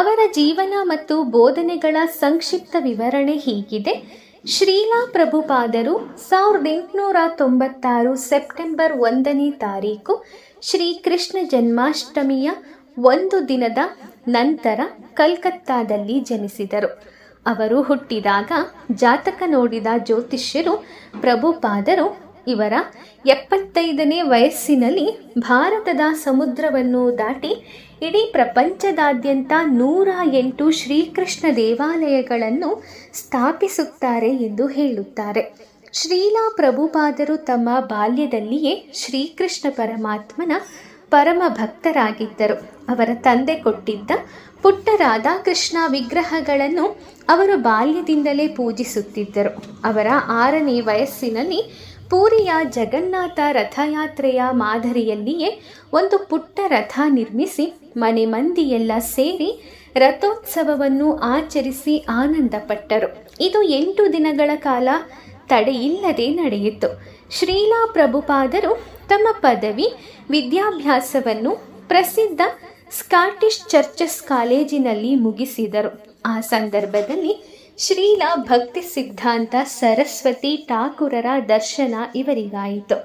ಅವರ ಜೀವನ ಮತ್ತು ಬೋಧನೆಗಳ ಸಂಕ್ಷಿಪ್ತ ವಿವರಣೆ ಹೀಗಿದೆ. ಶ್ರೀಲಾ ಪ್ರಭುಪಾದರು 1896 ಸೆಪ್ಟೆಂಬರ್ 1ನೇ ತಾರೀಕು ಶ್ರೀಕೃಷ್ಣ ಜನ್ಮಾಷ್ಟಮಿಯ ಒಂದು ದಿನದ ನಂತರ ಕಲ್ಕತ್ತಾದಲ್ಲಿ ಜನಿಸಿದರು. ಅವರು ಹುಟ್ಟಿದಾಗ ಜಾತಕ ನೋಡಿದ ಜ್ಯೋತಿಷ್ಯರು ಪ್ರಭುಪಾದರು ಇವರ 75ನೇ ವಯಸ್ಸಿನಲ್ಲಿ ಭಾರತದ ಸಮುದ್ರವನ್ನು ದಾಟಿ ಇಡೀ ಪ್ರಪಂಚದಾದ್ಯಂತ 108 ಶ್ರೀಕೃಷ್ಣ ದೇವಾಲಯಗಳನ್ನು ಸ್ಥಾಪಿಸುತ್ತಾರೆ ಎಂದು ಹೇಳುತ್ತಾರೆ. ಶ್ರೀಲಾ ಪ್ರಭುಪಾದರು ತಮ್ಮ ಬಾಲ್ಯದಲ್ಲಿಯೇ ಶ್ರೀಕೃಷ್ಣ ಪರಮಾತ್ಮನ ಪರಮ ಭಕ್ತರಾಗಿದ್ದರು. ಅವರ ತಂದೆ ಕೊಟ್ಟಿದ್ದ ಪುಟ್ಟ ರಾಧಾಕೃಷ್ಣ ವಿಗ್ರಹಗಳನ್ನು ಅವರು ಬಾಲ್ಯದಿಂದಲೇ ಪೂಜಿಸುತ್ತಿದ್ದರು. ಅವರ 6ನೇ ವಯಸ್ಸಿನಲ್ಲಿ ಪೂರಿಯ ಜಗನ್ನಾಥ ರಥಯಾತ್ರೆಯ ಮಾದರಿಯಲ್ಲಿಯೇ ಒಂದು ಪುಟ್ಟ ರಥ ನಿರ್ಮಿಸಿ ಮನೆ ಮಂದಿಯೆಲ್ಲ ಸೇರಿ ರಥೋತ್ಸವವನ್ನು ಆಚರಿಸಿ ಆನಂದಪಟ್ಟರು. ಇದು 8 ದಿನಗಳ ಕಾಲ ತಡೆಯಿಲ್ಲದೆ ನಡೆಯಿತು. ಶ್ರೀಲಾ ಪ್ರಭುಪಾದರು ತಮ್ಮ ಪದವಿ ವಿದ್ಯಾಭ್ಯಾಸವನ್ನು ಪ್ರಸಿದ್ಧ ಸ್ಕಾಟಿಷ್ ಚರ್ಚಸ್ ಕಾಲೇಜಿನಲ್ಲಿ ಮುಗಿಸಿದರು. ಆ ಸಂದರ್ಭದಲ್ಲಿ ಶ್ರೀಲಾ ಭಕ್ತಿ ಸಿದ್ಧಾಂತ ಸರಸ್ವತಿ ಠಾಕೂರರ ದರ್ಶನ ಇವರಿಗಾಯಿತು.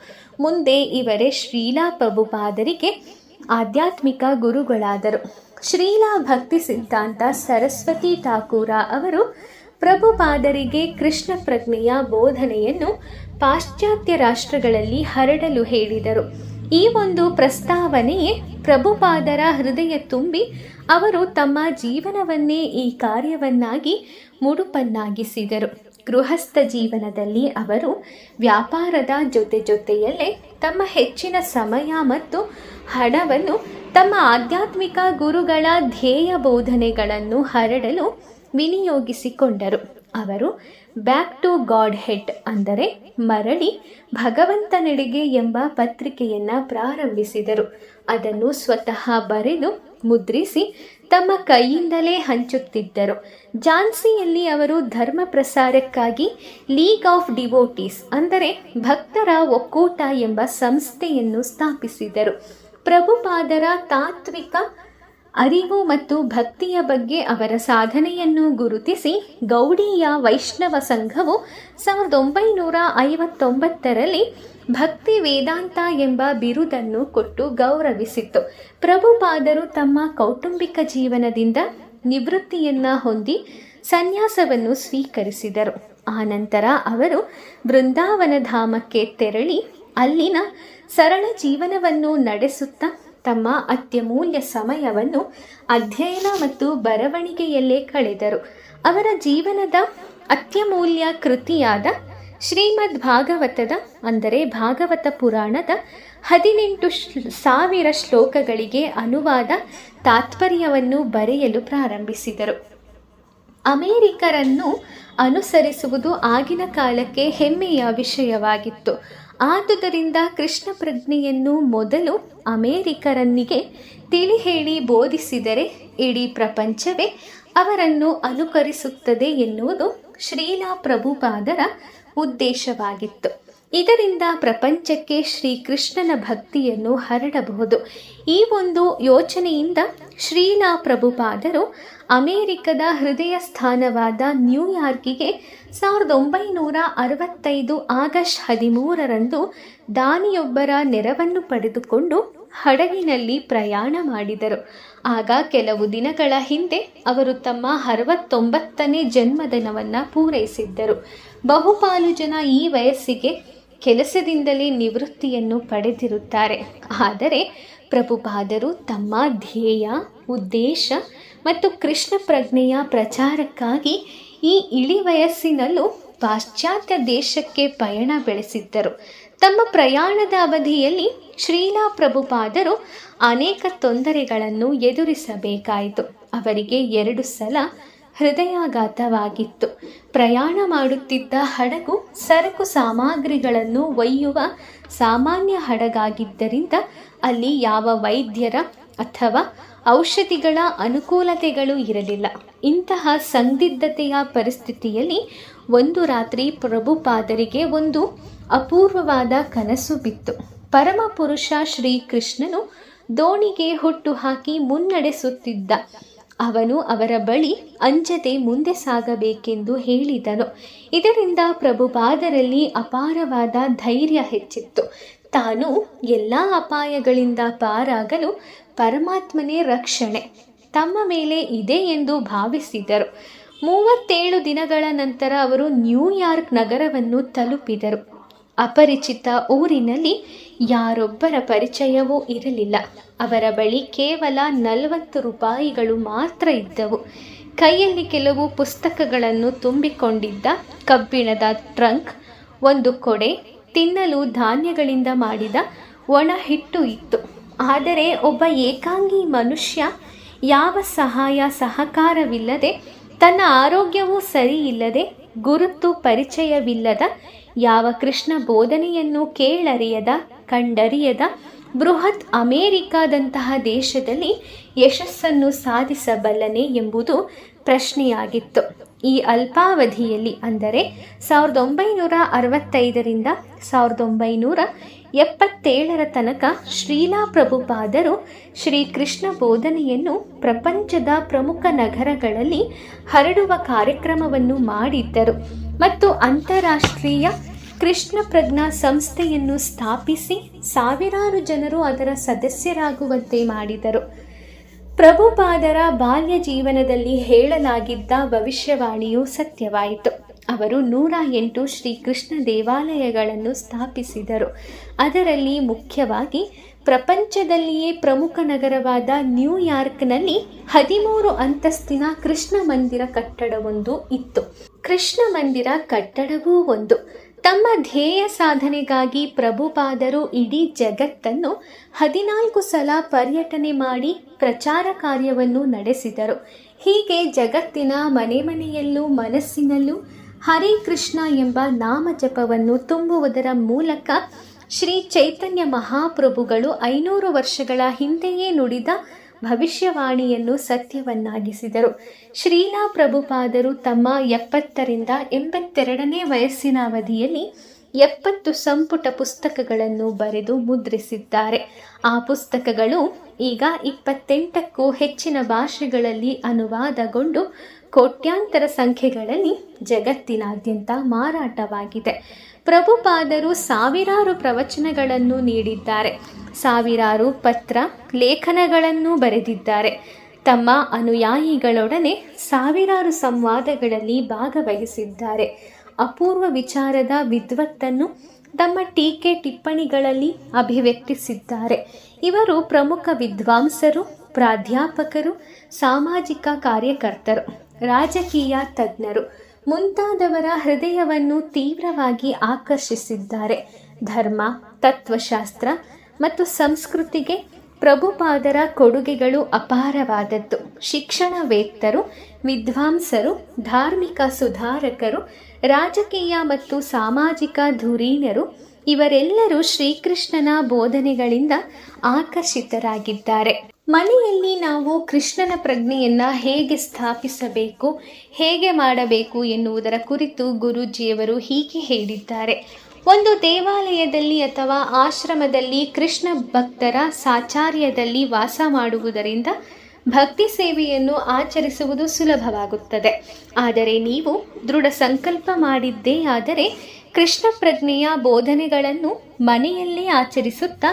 ಮುಂದೆ ಇವರೇ ಶ್ರೀಲಾ ಪ್ರಭುಪಾದರಿಗೆ ಆಧ್ಯಾತ್ಮಿಕ ಗುರುಗಳಾದರು. ಶ್ರೀಲಾ ಭಕ್ತಿ ಸಿದ್ಧಾಂತ ಸರಸ್ವತಿ ಠಾಕೂರ ಅವರು ಪ್ರಭುಪಾದರಿಗೆ ಕೃಷ್ಣ ಪ್ರಜ್ಞೆಯ ಬೋಧನೆಯನ್ನು ಪಾಶ್ಚಾತ್ಯ ರಾಷ್ಟ್ರಗಳಲ್ಲಿ ಹರಡಲು ಹೇಳಿದರು. ಈ ಒಂದು ಪ್ರಸ್ತಾವನೆಯೇ ಪ್ರಭುಪಾದರ ಹೃದಯ ತುಂಬಿ ಅವರು ತಮ್ಮ ಜೀವನವನ್ನೇ ಈ ಕಾರ್ಯವನ್ನಾಗಿ ಮುಡುಪನ್ನಾಗಿಸಿದರು. ಗೃಹಸ್ಥ ಜೀವನದಲ್ಲಿ ಅವರು ವ್ಯಾಪಾರದ ಜೊತೆಯಲ್ಲೇ ತಮ್ಮ ಹೆಚ್ಚಿನ ಸಮಯ ಮತ್ತು ಹಣವನ್ನು ತಮ್ಮ ಆಧ್ಯಾತ್ಮಿಕ ಗುರುಗಳ ಧ್ಯೇಯ ಬೋಧನೆಗಳನ್ನು ಹರಡಲು ವಿನಿಯೋಗಿಸಿಕೊಂಡರು. ಅವರು ಬ್ಯಾಕ್ ಟು ಗಾಡ್ ಹೆಡ್ ಅಂದರೆ ಮರಳಿ ಭಗವಂತನೆಡೆಗೆ ಎಂಬ ಪತ್ರಿಕೆಯನ್ನು ಪ್ರಾರಂಭಿಸಿದರು. ಅದನ್ನು ಸ್ವತಃ ಬರೆದು ಮುದ್ರಿಸಿ ತಮ್ಮ ಕೈಯಿಂದಲೇ ಹಂಚುತ್ತಿದ್ದರು. ಝಾನ್ಸಿಯಲ್ಲಿ ಅವರು ಧರ್ಮ ಪ್ರಸಾರಕ್ಕಾಗಿ ಲೀಗ್ ಆಫ್ ಡಿವೋಟೀಸ್ ಅಂದರೆ ಭಕ್ತರ ಒಕ್ಕೂಟ ಎಂಬ ಸಂಸ್ಥೆಯನ್ನು ಸ್ಥಾಪಿಸಿದರು. ಪ್ರಭುಪಾದರ ತಾತ್ವಿಕ ಅರಿವು ಮತ್ತು ಭಕ್ತಿಯ ಬಗ್ಗೆ ಅವರ ಸಾಧನೆಯನ್ನು ಗುರುತಿಸಿ ಗೌಡೀಯ ವೈಷ್ಣವ ಸಂಘವು 1959ರಲ್ಲಿ ಭಕ್ತಿ ವೇದಾಂತ ಎಂಬ ಬಿರುದನ್ನು ಕೊಟ್ಟು ಗೌರವಿಸಿತು. ಪ್ರಭುಪಾದರು ತಮ್ಮ ಕೌಟುಂಬಿಕ ಜೀವನದಿಂದ ನಿವೃತ್ತಿಯನ್ನು ಹೊಂದಿ ಸನ್ಯಾಸವನ್ನು ಸ್ವೀಕರಿಸಿದರು. ಆನಂತರ ಅವರು ಬೃಂದಾವನ ಧಾಮಕ್ಕೆ ತೆರಳಿ ಅಲ್ಲಿನ ಸರಳ ಜೀವನವನ್ನು ನಡೆಸುತ್ತಾ ತಮ್ಮ ಅತ್ಯಮೂಲ್ಯ ಸಮಯವನ್ನು ಅಧ್ಯಯನ ಮತ್ತು ಬರವಣಿಗೆಯಲ್ಲೇ ಕಳೆದರು. ಅವರ ಜೀವನದ ಅತ್ಯಮೂಲ್ಯ ಕೃತಿಯಾದ ಶ್ರೀಮದ್ ಭಾಗವತದ ಅಂದರೆ ಭಾಗವತ ಪುರಾಣದ 18,000 ಶ್ಲೋಕಗಳಿಗೆ ಅನುವಾದ ತಾತ್ಪರ್ಯವನ್ನು ಬರೆಯಲು ಪ್ರಾರಂಭಿಸಿದರು. ಅಮೇರಿಕರನ್ನು ಅನುಸರಿಸುವುದು ಆಗಿನ ಕಾಲಕ್ಕೆ ಹೆಮ್ಮೆಯ ವಿಷಯವಾಗಿತ್ತು. ಆದುದರಿಂದ ಕೃಷ್ಣ ಪ್ರಜ್ಞೆಯನ್ನು ಮೊದಲು ಅಮೇರಿಕರನ್ನಿಗೆ ತಿಳಿ ಹೇಳಿ ಬೋಧಿಸಿದರೆ ಇಡೀ ಪ್ರಪಂಚವೇ ಅವರನ್ನು ಅನುಕರಿಸುತ್ತದೆ ಎನ್ನುವುದು ಶ್ರೀಲಾ ಪ್ರಭುಪಾದರ ಉದ್ದೇಶವಾಗಿತ್ತು. ಇದರಿಂದ ಪ್ರಪಂಚಕ್ಕೆ ಶ್ರೀಕೃಷ್ಣನ ಭಕ್ತಿಯನ್ನು ಹರಡಬಹುದು. ಈ ಒಂದು ಯೋಚನೆಯಿಂದ ಶ್ರೀಲಾ ಪ್ರಭುಪಾದರು ಅಮೇರಿಕದ ಹೃದಯ ಸ್ಥಾನವಾದ ನ್ಯೂಯಾರ್ಕಿಗೆ 1965 ಆಗಸ್ಟ್ 13ರಂದು ದಾನಿಯೊಬ್ಬರ ನೆರವನ್ನು ಪಡೆದುಕೊಂಡು ಹಡಗಿನಲ್ಲಿ ಪ್ರಯಾಣ ಮಾಡಿದರು. ಆಗ ಕೆಲವು ದಿನಗಳ ಹಿಂದೆ ಅವರು ತಮ್ಮ 69ನೇ ಜನ್ಮದಿನವನ್ನು ಪೂರೈಸಿದ್ದರು. ಬಹುಪಾಲು ಜನ ಈ ವಯಸ್ಸಿಗೆ ಕೆಲಸದಿಂದಲೇ ನಿವೃತ್ತಿಯನ್ನು ಪಡೆದಿರುತ್ತಾರೆ. ಆದರೆ ಪ್ರಭುಪಾದರು ತಮ್ಮ ಧ್ಯೇಯ ಉದ್ದೇಶ ಮತ್ತು ಕೃಷ್ಣ ಪ್ರಜ್ಞೆಯ ಪ್ರಚಾರಕ್ಕಾಗಿ ಈ ಇಳಿ ವಯಸ್ಸಿನಲ್ಲೂ ಪಾಶ್ಚಾತ್ಯ ದೇಶಕ್ಕೆ ಪಯಣ ಬೆಳೆಸಿದ್ದರು. ತಮ್ಮ ಪ್ರಯಾಣದ ಅವಧಿಯಲ್ಲಿ ಶ್ರೀಲಾ ಪ್ರಭುಪಾದರು ಅನೇಕ ತೊಂದರೆಗಳನ್ನು ಎದುರಿಸಬೇಕಾಯಿತು. ಅವರಿಗೆ 2 ಸಲ ಹೃದಯಾಘಾತವಾಗಿತ್ತು. ಪ್ರಯಾಣ ಮಾಡುತ್ತಿದ್ದ ಹಡಗು ಸರಕು ಸಾಮಗ್ರಿಗಳನ್ನು ಒಯ್ಯುವ ಸಾಮಾನ್ಯ ಹಡಗಾಗಿದ್ದರಿಂದ ಅಲ್ಲಿ ಯಾವ ವೈದ್ಯರ ಅಥವಾ ಔಷಧಿಗಳ ಅನುಕೂಲತೆಗಳು ಇರಲಿಲ್ಲ. ಇಂತಹ ಸಂದಿಗ್ಧತೆಯ ಪರಿಸ್ಥಿತಿಯಲ್ಲಿ ಒಂದು ರಾತ್ರಿ ಪ್ರಭುಪಾದರಿಗೆ ಒಂದು ಅಪೂರ್ವವಾದ ಕನಸು ಬಿತ್ತು. ಪರಮಪುರುಷ ಶ್ರೀಕೃಷ್ಣನು ದೋಣಿಗೆ ಹುಟ್ಟು ಹಾಕಿ ಮುನ್ನಡೆಸುತ್ತಿದ್ದ. ಅವನು ಅವರ ಬಳಿ ಅಂಜದೆ ಮುಂದೆ ಸಾಗಬೇಕೆಂದು ಹೇಳಿದನು. ಇದರಿಂದ ಪ್ರಭುಪಾದರಲ್ಲಿ ಅಪಾರವಾದ ಧೈರ್ಯ ಹೆಚ್ಚಿತ್ತು. ತಾನು ಎಲ್ಲ ಅಪಾಯಗಳಿಂದ ಪಾರಾಗಲು ಪರಮಾತ್ಮನೇ ರಕ್ಷಣೆ ತಮ್ಮ ಮೇಲೆ ಇದೆ ಎಂದು ಭಾವಿಸಿದರು. 37 ದಿನಗಳ ನಂತರ ಅವರು ನ್ಯೂಯಾರ್ಕ್ ನಗರವನ್ನು ತಲುಪಿದರು. ಅಪರಿಚಿತ ಊರಿನಲ್ಲಿ ಯಾರೊಬ್ಬರ ಪರಿಚಯವೂ ಇರಲಿಲ್ಲ. ಅವರ ಬಳಿ ಕೇವಲ 40 ರೂಪಾಯಿಗಳು ಮಾತ್ರ ಇದ್ದವು. ಕೈಯಲ್ಲಿ ಕೆಲವು ಪುಸ್ತಕಗಳನ್ನು ತುಂಬಿಕೊಂಡಿದ್ದ ಕಬ್ಬಿಣದ ಟ್ರಂಕ್, ಒಂದು ಕೊಡೆ, ತಿನ್ನಲು ಧಾನ್ಯಗಳಿಂದ ಮಾಡಿದ ಒಣ ಹಿಟ್ಟು ಇತ್ತು. ಆದರೆ ಒಬ್ಬ ಏಕಾಂಗಿ ಮನುಷ್ಯ ಯಾವ ಸಹಾಯ ಸಹಕಾರವಿಲ್ಲದೆ, ತನ್ನ ಆರೋಗ್ಯವೂ ಸರಿಯಿಲ್ಲದೆ, ಗುರುತು ಪರಿಚಯವಿಲ್ಲದ, ಯಾವ ಕೃಷ್ಣ ಬೋಧನೆಯನ್ನು ಕೇಳರಿಯದ ಕಂಡರಿಯದ ಬೃಹತ್ ಅಮೇರಿಕಾದಂತಹ ದೇಶದಲ್ಲಿ ಯಶಸ್ಸನ್ನು ಸಾಧಿಸಬಲ್ಲನೆ ಎಂಬುದು ಪ್ರಶ್ನೆಯಾಗಿತ್ತು. ಈ ಅಲ್ಪಾವಧಿಯಲ್ಲಿ ಅಂದರೆ 1965ರಿಂದ 1977 ತನಕ ಶ್ರೀಲಾ ಪ್ರಭುಪಾದರು ಶ್ರೀಕೃಷ್ಣ ಬೋಧನೆಯನ್ನು ಪ್ರಪಂಚದ ಪ್ರಮುಖ ನಗರಗಳಲ್ಲಿ ಹರಡುವ ಕಾರ್ಯಕ್ರಮವನ್ನು ಮಾಡಿದ್ದರು ಮತ್ತು ಅಂತಾರಾಷ್ಟ್ರೀಯ ಕೃಷ್ಣ ಪ್ರಜ್ಞಾ ಸಂಸ್ಥೆಯನ್ನು ಸ್ಥಾಪಿಸಿ ಸಾವಿರಾರು ಜನರು ಅದರ ಸದಸ್ಯರಾಗುವಂತೆ ಮಾಡಿದರು. ಪ್ರಭುಪಾದರ ಬಾಲ್ಯ ಜೀವನದಲ್ಲಿ ಹೇಳಲಾಗಿದ್ದ ಭವಿಷ್ಯವಾಣಿಯು ಸತ್ಯವಾಯಿತು. ಅವರು 108 ಶ್ರೀಕೃಷ್ಣ ದೇವಾಲಯಗಳನ್ನು ಸ್ಥಾಪಿಸಿದರು. ಅದರಲ್ಲಿ ಮುಖ್ಯವಾಗಿ ಪ್ರಪಂಚದಲ್ಲಿಯೇ ಪ್ರಮುಖ ನಗರವಾದ ನ್ಯೂಯಾರ್ಕ್ನಲ್ಲಿ 13 ಅಂತಸ್ತಿನ ಕೃಷ್ಣ ಮಂದಿರ ಕಟ್ಟಡವೊಂದು ಇತ್ತು. ಕೃಷ್ಣ ಮಂದಿರ ಕಟ್ಟಡವೂ ಒಂದು. ತಮ್ಮ ಧ್ಯೇಯ ಸಾಧನೆಗಾಗಿ ಪ್ರಭುಪಾದರು ಇಡೀ ಜಗತ್ತನ್ನು 14 ಸಲ ಪರ್ಯಟನೆ ಮಾಡಿ ಪ್ರಚಾರ ಕಾರ್ಯವನ್ನು ನಡೆಸಿದರು. ಹೀಗೆ ಜಗತ್ತಿನ ಮನೆ ಮನೆಯಲ್ಲೂ ಮನಸ್ಸಿನಲ್ಲೂ ಹರೇ ಕೃಷ್ಣ ಎಂಬ ನಾಮಜಪವನ್ನು ತುಂಬುವುದರ ಮೂಲಕ ಶ್ರೀ ಚೈತನ್ಯ ಮಹಾಪ್ರಭುಗಳು 500 ವರ್ಷಗಳ ಹಿಂದೆಯೇ ನುಡಿದ ಭವಿಷ್ಯವಾಣಿಯನ್ನು ಸತ್ಯವನ್ನಾಗಿಸಿದರು. ಶ್ರೀಲಾ ಪ್ರಭುಪಾದರು ತಮ್ಮ 70ರಿಂದ 82ನೇ ವಯಸ್ಸಿನ ಅವಧಿಯಲ್ಲಿ 70 ಸಂಪುಟ ಪುಸ್ತಕಗಳನ್ನು ಬರೆದು ಮುದ್ರಿಸಿದ್ದಾರೆ. ಆ ಪುಸ್ತಕಗಳು ಈಗ 28ಕ್ಕೂ ಹೆಚ್ಚಿನ ಭಾಷೆಗಳಲ್ಲಿ ಅನುವಾದಗೊಂಡು ಕೋಟ್ಯಾಂತರ ಸಂಖ್ಯೆಗಳಲ್ಲಿ ಜಗತ್ತಿನಾದ್ಯಂತ ಮಾರಾಟವಾಗಿದೆ. ಪ್ರಭುಪಾದರು ಸಾವಿರಾರು ಪ್ರವಚನಗಳನ್ನು ನೀಡಿದ್ದಾರೆ. ಸಾವಿರಾರು ಪತ್ರ ಲೇಖನಗಳನ್ನು ಬರೆದಿದ್ದಾರೆ. ತಮ್ಮ ಅನುಯಾಯಿಗಳೊಡನೆ ಸಾವಿರಾರು ಸಂವಾದಗಳಲ್ಲಿ ಭಾಗವಹಿಸಿದ್ದಾರೆ. ಅಪೂರ್ವ ವಿಚಾರದ ವಿದ್ವತ್ತನ್ನು ತಮ್ಮ ಟೀಕೆ ಟಿಪ್ಪಣಿಗಳಲ್ಲಿ ಅಭಿವ್ಯಕ್ತಿಸಿದ್ದಾರೆ. ಇವರು ಪ್ರಮುಖ ವಿದ್ವಾಂಸರು, ಪ್ರಾಧ್ಯಾಪಕರು, ಸಾಮಾಜಿಕ ಕಾರ್ಯಕರ್ತರು, ರಾಜಕೀಯ ತಜ್ಞರು ಮುಂತಾದವರ ಹೃದಯವನ್ನು ತೀವ್ರವಾಗಿ ಆಕರ್ಷಿಸಿದ್ದಾರೆ. ಧರ್ಮ, ತತ್ವಶಾಸ್ತ್ರ ಮತ್ತು ಸಂಸ್ಕೃತಿಗೆ ಪ್ರಭುಪಾದರ ಕೊಡುಗೆಗಳು ಅಪಾರವಾದದ್ದು. ಶಿಕ್ಷಣವೇತ್ತರು, ವಿದ್ವಾಂಸರು, ಧಾರ್ಮಿಕ ಸುಧಾರಕರು, ರಾಜಕೀಯ ಮತ್ತು ಸಾಮಾಜಿಕ ಧುರೀಣರು ಇವರೆಲ್ಲರೂ ಶ್ರೀಕೃಷ್ಣನ ಬೋಧನೆಗಳಿಂದ ಆಕರ್ಷಿತರಾಗಿದ್ದಾರೆ. ಮನೆಯಲ್ಲಿ ನಾವು ಕೃಷ್ಣನ ಪ್ರಜ್ಞೆಯನ್ನು ಹೇಗೆ ಸ್ಥಾಪಿಸಬೇಕು, ಹೇಗೆ ಮಾಡಬೇಕು ಎನ್ನುವುದರ ಕುರಿತು ಗುರೂಜಿಯವರು ಹೀಗೆ ಹೇಳಿದ್ದಾರೆ. ಒಂದು ದೇವಾಲಯದಲ್ಲಿ ಅಥವಾ ಆಶ್ರಮದಲ್ಲಿ ಕೃಷ್ಣ ಭಕ್ತರ ಸಾಚಾರ್ಯದಲ್ಲಿ ವಾಸ ಮಾಡುವುದರಿಂದ ಭಕ್ತಿ ಸೇವೆಯನ್ನು ಆಚರಿಸುವುದು ಸುಲಭವಾಗುತ್ತದೆ. ಆದರೆ ನೀವು ದೃಢ ಸಂಕಲ್ಪ ಮಾಡಿದ್ದೇ ಆದರೆ ಕೃಷ್ಣ ಪ್ರಜ್ಞೆಯ ಬೋಧನೆಗಳನ್ನು ಮನೆಯಲ್ಲೇ ಆಚರಿಸುತ್ತಾ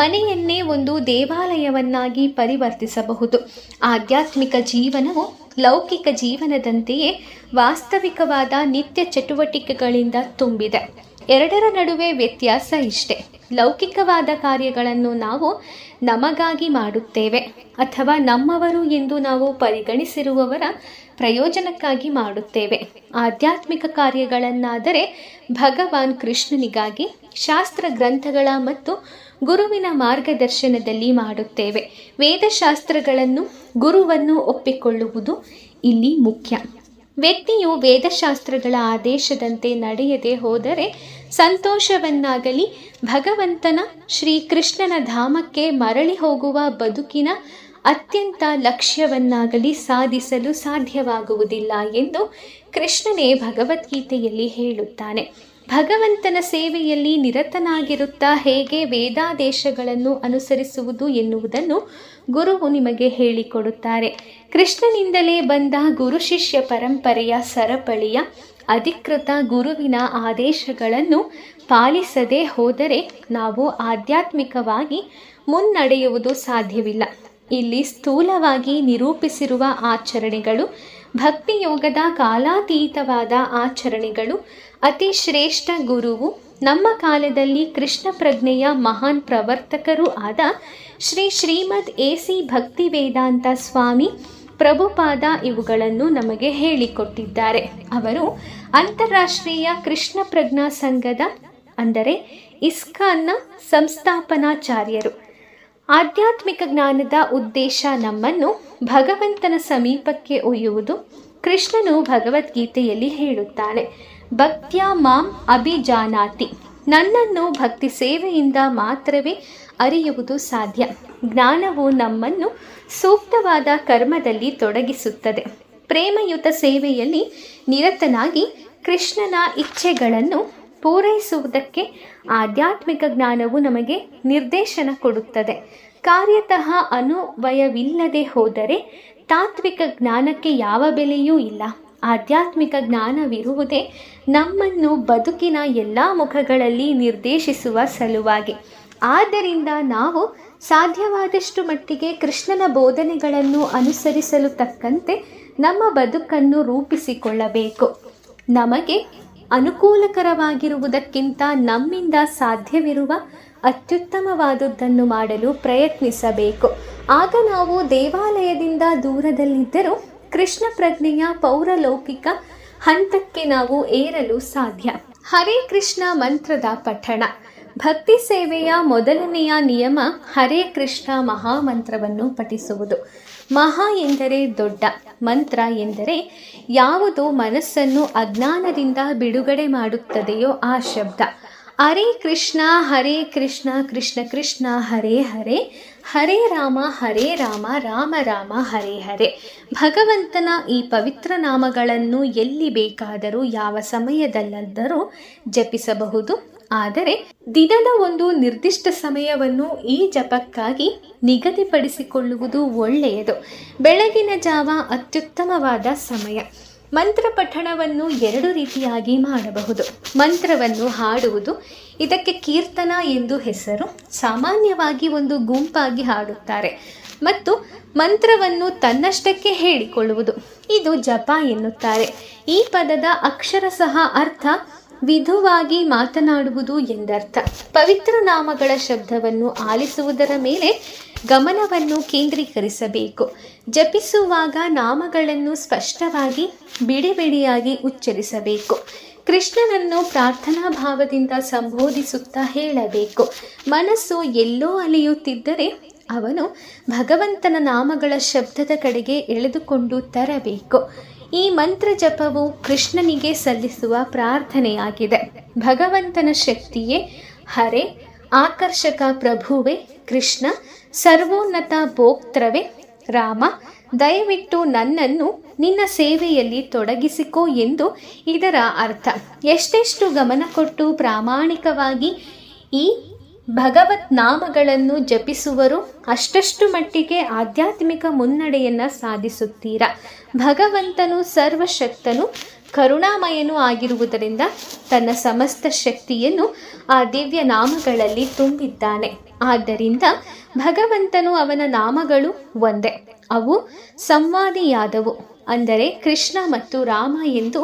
ಮನೆಯನ್ನೇ ಒಂದು ದೇವಾಲಯವನ್ನಾಗಿ ಪರಿವರ್ತಿಸಬಹುದು. ಆಧ್ಯಾತ್ಮಿಕ ಜೀವನವು ಲೌಕಿಕ ಜೀವನದಂತೆಯೇ ವಾಸ್ತವಿಕವಾದ ನಿತ್ಯ ಚಟುವಟಿಕೆಗಳಿಂದ ತುಂಬಿದೆ. ಎರಡರ ನಡುವೆ ವ್ಯತ್ಯಾಸ ಇಷ್ಟೇ. ಲೌಕಿಕವಾದ ಕಾರ್ಯಗಳನ್ನು ನಾವು ನಮಗಾಗಿ ಮಾಡುತ್ತೇವೆ ಅಥವಾ ನಮ್ಮವರು ಎಂದು ನಾವು ಪರಿಗಣಿಸಿರುವವರ ಪ್ರಯೋಜನಕ್ಕಾಗಿ ಮಾಡುತ್ತೇವೆ. ಆಧ್ಯಾತ್ಮಿಕ ಕಾರ್ಯಗಳನ್ನಾದರೆ ಭಗವಾನ್ ಕೃಷ್ಣನಿಗಾಗಿ ಶಾಸ್ತ್ರ ಗ್ರಂಥಗಳ ಮತ್ತು ಗುರುವಿನ ಮಾರ್ಗದರ್ಶನದಲ್ಲಿ ಮಾಡುತ್ತೇವೆ. ವೇದಶಾಸ್ತ್ರಗಳನ್ನು ಗುರುವನ್ನು ಒಪ್ಪಿಕೊಳ್ಳುವುದು ಇಲ್ಲಿ ಮುಖ್ಯ. ವ್ಯಕ್ತಿಯು ವೇದಶಾಸ್ತ್ರಗಳ ಆದೇಶದಂತೆ ನಡೆಯದೆ ಹೋದರೆ ಸಂತೋಷವನ್ನಾಗಲಿ ಭಗವಂತನ ಶ್ರೀಕೃಷ್ಣನ ಧಾಮಕ್ಕೆ ಮರಳಿ ಹೋಗುವ ಬದುಕಿನ ಅತ್ಯಂತ ಲಕ್ಷ್ಯವನ್ನಾಗಲಿ ಸಾಧಿಸಲು ಸಾಧ್ಯವಾಗುವುದಿಲ್ಲ ಎಂದು ಕೃಷ್ಣನೇ ಭಗವದ್ಗೀತೆಯಲ್ಲಿ ಹೇಳುತ್ತಾನೆ. ಭಗವಂತನ ಸೇವೆಯಲ್ಲಿ ನಿರತನಾಗಿರುತ್ತಾ ಹೇಗೆ ವೇದಾದೇಶಗಳನ್ನು ಅನುಸರಿಸುವುದು ಎನ್ನುವುದನ್ನು ಗುರುವು ನಿಮಗೆ ಹೇಳಿಕೊಡುತ್ತಾರೆ. ಕೃಷ್ಣನಿಂದಲೇ ಬಂದ ಗುರು ಶಿಷ್ಯ ಪರಂಪರೆಯ ಸರಪಳಿಯ ಅಧಿಕೃತ ಗುರುವಿನ ಆದೇಶಗಳನ್ನು ಪಾಲಿಸದೇ ಹೋದರೆ ನಾವು ಆಧ್ಯಾತ್ಮಿಕವಾಗಿ ಮುನ್ನಡೆಯುವುದು ಸಾಧ್ಯವಿಲ್ಲ. ಇಲ್ಲಿ ಸ್ಥೂಲವಾಗಿ ನಿರೂಪಿಸಿರುವ ಆಚರಣೆಗಳು ಭಕ್ತಿಯೋಗದ ಕಾಲಾತೀತವಾದ ಆಚರಣೆಗಳು. ಅತಿ ಶ್ರೇಷ್ಠ ಗುರುವು ನಮ್ಮ ಕಾಲದಲ್ಲಿ ಕೃಷ್ಣ ಪ್ರಜ್ಞೆಯ ಮಹಾನ್ ಪ್ರವರ್ತಕರೂ ಆದ ಶ್ರೀಮದ್ ಎ.ಸಿ. ಭಕ್ತಿ ವೇದಾಂತ ಸ್ವಾಮಿ ಪ್ರಭುಪಾದ ಇವುಗಳನ್ನು ನಮಗೆ ಹೇಳಿಕೊಟ್ಟಿದ್ದಾರೆ. ಅವರು ಅಂತಾರಾಷ್ಟ್ರೀಯ ಕೃಷ್ಣ ಪ್ರಜ್ಞಾ ಸಂಘದ ಅಂದರೆ ಇಸ್ಕಾನ್ನ ಸಂಸ್ಥಾಪನಾಚಾರ್ಯರು. ಆಧ್ಯಾತ್ಮಿಕ ಜ್ಞಾನದ ಉದ್ದೇಶ ನಮ್ಮನ್ನು ಭಗವಂತನ ಸಮೀಪಕ್ಕೆ ಒಯ್ಯುವುದು. ಕೃಷ್ಣನು ಭಗವದ್ಗೀತೆಯಲ್ಲಿ ಹೇಳುತ್ತಾನೆ, ಭಕ್ತ್ಯ ಮಾಂ ಅಭಿಜಾನಾತಿ, ನನ್ನನ್ನು ಭಕ್ತಿ ಸೇವೆಯಿಂದ ಮಾತ್ರವೇ ಅರಿಯುವುದು ಸಾಧ್ಯ. ಜ್ಞಾನವು ನಮ್ಮನ್ನು ಸೂಕ್ತವಾದ ಕರ್ಮದಲ್ಲಿ ತೊಡಗಿಸುತ್ತದೆ. ಪ್ರೇಮಯುತ ಸೇವೆಯಲ್ಲಿ ನಿರತನಾಗಿ ಕೃಷ್ಣನ ಇಚ್ಛೆಗಳನ್ನು ಪೂರೈಸುವುದಕ್ಕೆ ಆಧ್ಯಾತ್ಮಿಕ ಜ್ಞಾನವು ನಮಗೆ ನಿರ್ದೇಶನ ಕೊಡುತ್ತದೆ. ಕಾರ್ಯತಃ ಅನ್ವಯವಿಲ್ಲದೆ ಹೋದರೆ ತಾತ್ವಿಕ ಜ್ಞಾನಕ್ಕೆ ಯಾವ ಬೆಲೆಯೂ ಇಲ್ಲ. ಆಧ್ಯಾತ್ಮಿಕ ಜ್ಞಾನವಿರುವುದೇ ನಮ್ಮನ್ನು ಬದುಕಿನ ಎಲ್ಲ ಮುಖಗಳಲ್ಲಿ ನಿರ್ದೇಶಿಸುವ ಸಲುವಾಗಿ. ಆದ್ದರಿಂದ ನಾವು ಸಾಧ್ಯವಾದಷ್ಟು ಮಟ್ಟಿಗೆ ಕೃಷ್ಣನ ಬೋಧನೆಗಳನ್ನು ಅನುಸರಿಸಲು ತಕ್ಕಂತೆ ನಮ್ಮ ಬದುಕನ್ನು ರೂಪಿಸಿಕೊಳ್ಳಬೇಕು. ನಮಗೆ ಅನುಕೂಲಕರವಾಗಿರುವುದಕ್ಕಿಂತ ನಮ್ಮಿಂದ ಸಾಧ್ಯವಿರುವ ಅತ್ಯುತ್ತಮವಾದುದನ್ನು ಮಾಡಲು ಪ್ರಯತ್ನಿಸಬೇಕು. ಆಗ ನಾವು ದೇವಾಲಯದಿಂದ ದೂರದಲ್ಲಿದ್ದರೂ ಕೃಷ್ಣ ಪ್ರಜ್ಞೆಯ ಪೌರಲೌಕಿಕ ಹಂತಕ್ಕೆ ನಾವು ಏರಲು ಸಾಧ್ಯ. ಹರೇ ಕೃಷ್ಣ ಮಂತ್ರದ ಪಠಣ. ಭಕ್ತಿ ಸೇವೆಯ ಮೊದಲನೆಯ ನಿಯಮ ಹರೇ ಕೃಷ್ಣ ಮಹಾಮಂತ್ರವನ್ನು ಪಠಿಸುವುದು. ಮಹಾ ಎಂದರೆ ದೊಡ್ಡ, ಮಂತ್ರ ಎಂದರೆ ಯಾವುದು ಮನಸ್ಸನ್ನು ಅಜ್ಞಾನದಿಂದ ಬಿಡುಗಡೆ ಮಾಡುತ್ತದೆಯೋ ಆ ಶಬ್ದ. ಹರೇ ಕೃಷ್ಣ ಕೃಷ್ಣ ಕೃಷ್ಣ ಹರೇ ಹರೇ, ಹರೇ ರಾಮ ರಾಮ ರಾಮ ಹರೇ ಹರೇ. ಭಗವಂತನ ಈ ಪವಿತ್ರ ನಾಮಗಳನ್ನು ಎಲ್ಲಿ ಬೇಕಾದರೂ ಯಾವ ಸಮಯದಲ್ಲಾದರೂ ಜಪಿಸಬಹುದು. ಆದರೆ ದಿನದ ಒಂದು ನಿರ್ದಿಷ್ಟ ಸಮಯವನ್ನು ಈ ಜಪಕ್ಕಾಗಿ ನಿಗದಿಪಡಿಸಿಕೊಳ್ಳುವುದು ಒಳ್ಳೆಯದು. ಬೆಳಗಿನ ಜಾವ ಅತ್ಯುತ್ತಮವಾದ ಸಮಯ. ಮಂತ್ರ ಪಠಣವನ್ನು ಎರಡು ರೀತಿಯಾಗಿ ಮಾಡಬಹುದು. ಮಂತ್ರವನ್ನು ಹಾಡುವುದು, ಇದಕ್ಕೆ ಕೀರ್ತನ ಎಂದು ಹೆಸರು. ಸಾಮಾನ್ಯವಾಗಿ ಒಂದು ಗುಂಪಾಗಿ ಹಾಡುತ್ತಾರೆ. ಮತ್ತು ಮಂತ್ರವನ್ನು ತನ್ನಷ್ಟಕ್ಕೆ ಹೇಳಿಕೊಳ್ಳುವುದು, ಇದು ಜಪ ಎನ್ನುತ್ತಾರೆ. ಈ ಪದದ ಅಕ್ಷರಶಃ ಅರ್ಥ ವಿಧುವಾಗಿ ಮಾತನಾಡುವುದು ಎಂದರ್ಥ. ಪವಿತ್ರ ನಾಮಗಳ ಶಬ್ದವನ್ನು ಆಲಿಸುವುದರ ಮೇಲೆ ಗಮನವನ್ನು ಕೇಂದ್ರೀಕರಿಸಬೇಕು. ಜಪಿಸುವಾಗ ನಾಮಗಳನ್ನು ಸ್ಪಷ್ಟವಾಗಿ ಬಿಡಿಯಾಗಿ ಉಚ್ಚರಿಸಬೇಕು. ಕೃಷ್ಣನನ್ನು ಪ್ರಾರ್ಥನಾ ಭಾವದಿಂದ ಸಂಬೋಧಿಸುತ್ತಾ ಹೇಳಬೇಕು. ಮನಸ್ಸು ಎಲ್ಲೋ ಅಲೆಯುತ್ತಿದ್ದರೆ ಅವನು ಭಗವಂತನ ನಾಮಗಳ ಶಬ್ದದ ಕಡೆಗೆ ಎಳೆದುಕೊಂಡು ತರಬೇಕು. ಈ ಮಂತ್ರ ಜಪವು ಕೃಷ್ಣನಿಗೆ ಸಲ್ಲಿಸುವ ಪ್ರಾರ್ಥನೆಯಾಗಿದೆ. ಭಗವಂತನ ಶಕ್ತಿಯೇ ಹರೇ, ಆಕರ್ಷಕ ಪ್ರಭುವೇ ಕೃಷ್ಣ, ಸರ್ವೋನ್ನತ ಭೋಕ್ತೃವೇ ರಾಮ, ದಯವಿಟ್ಟು ನನ್ನನ್ನು ನಿನ್ನ ಸೇವೆಯಲ್ಲಿ ತೊಡಗಿಸಿಕೋ ಎಂದು ಇದರ ಅರ್ಥ. ಎಷ್ಟೆಷ್ಟು ಗಮನ ಕೊಟ್ಟು ಪ್ರಾಮಾಣಿಕವಾಗಿ ಈ ಭಗವತ್ ನಾಮಗಳನ್ನು ಜಪಿಸುವರು ಅಷ್ಟಷ್ಟು ಮಟ್ಟಿಗೆ ಆಧ್ಯಾತ್ಮಿಕ ಮುನ್ನಡೆಯನ್ನು ಸಾಧಿಸುತ್ತೀರಾ. ಭಗವಂತನು ಸರ್ವಶಕ್ತನು, ಕರುಣಾಮಯನೂ ಆಗಿರುವುದರಿಂದ ತನ್ನ ಸಮಸ್ತ ಶಕ್ತಿಯನ್ನು ಆ ದಿವ್ಯ ನಾಮಗಳಲ್ಲಿ ತುಂಬಿದ್ದಾನೆ. ಆದ್ದರಿಂದ ಭಗವಂತನು ಅವನ ನಾಮಗಳು ಒಂದೇ. ಅವು ಸಂವಾದಿಯಾದವು. ಅಂದರೆ ಕೃಷ್ಣ ಮತ್ತು ರಾಮ ಎಂದು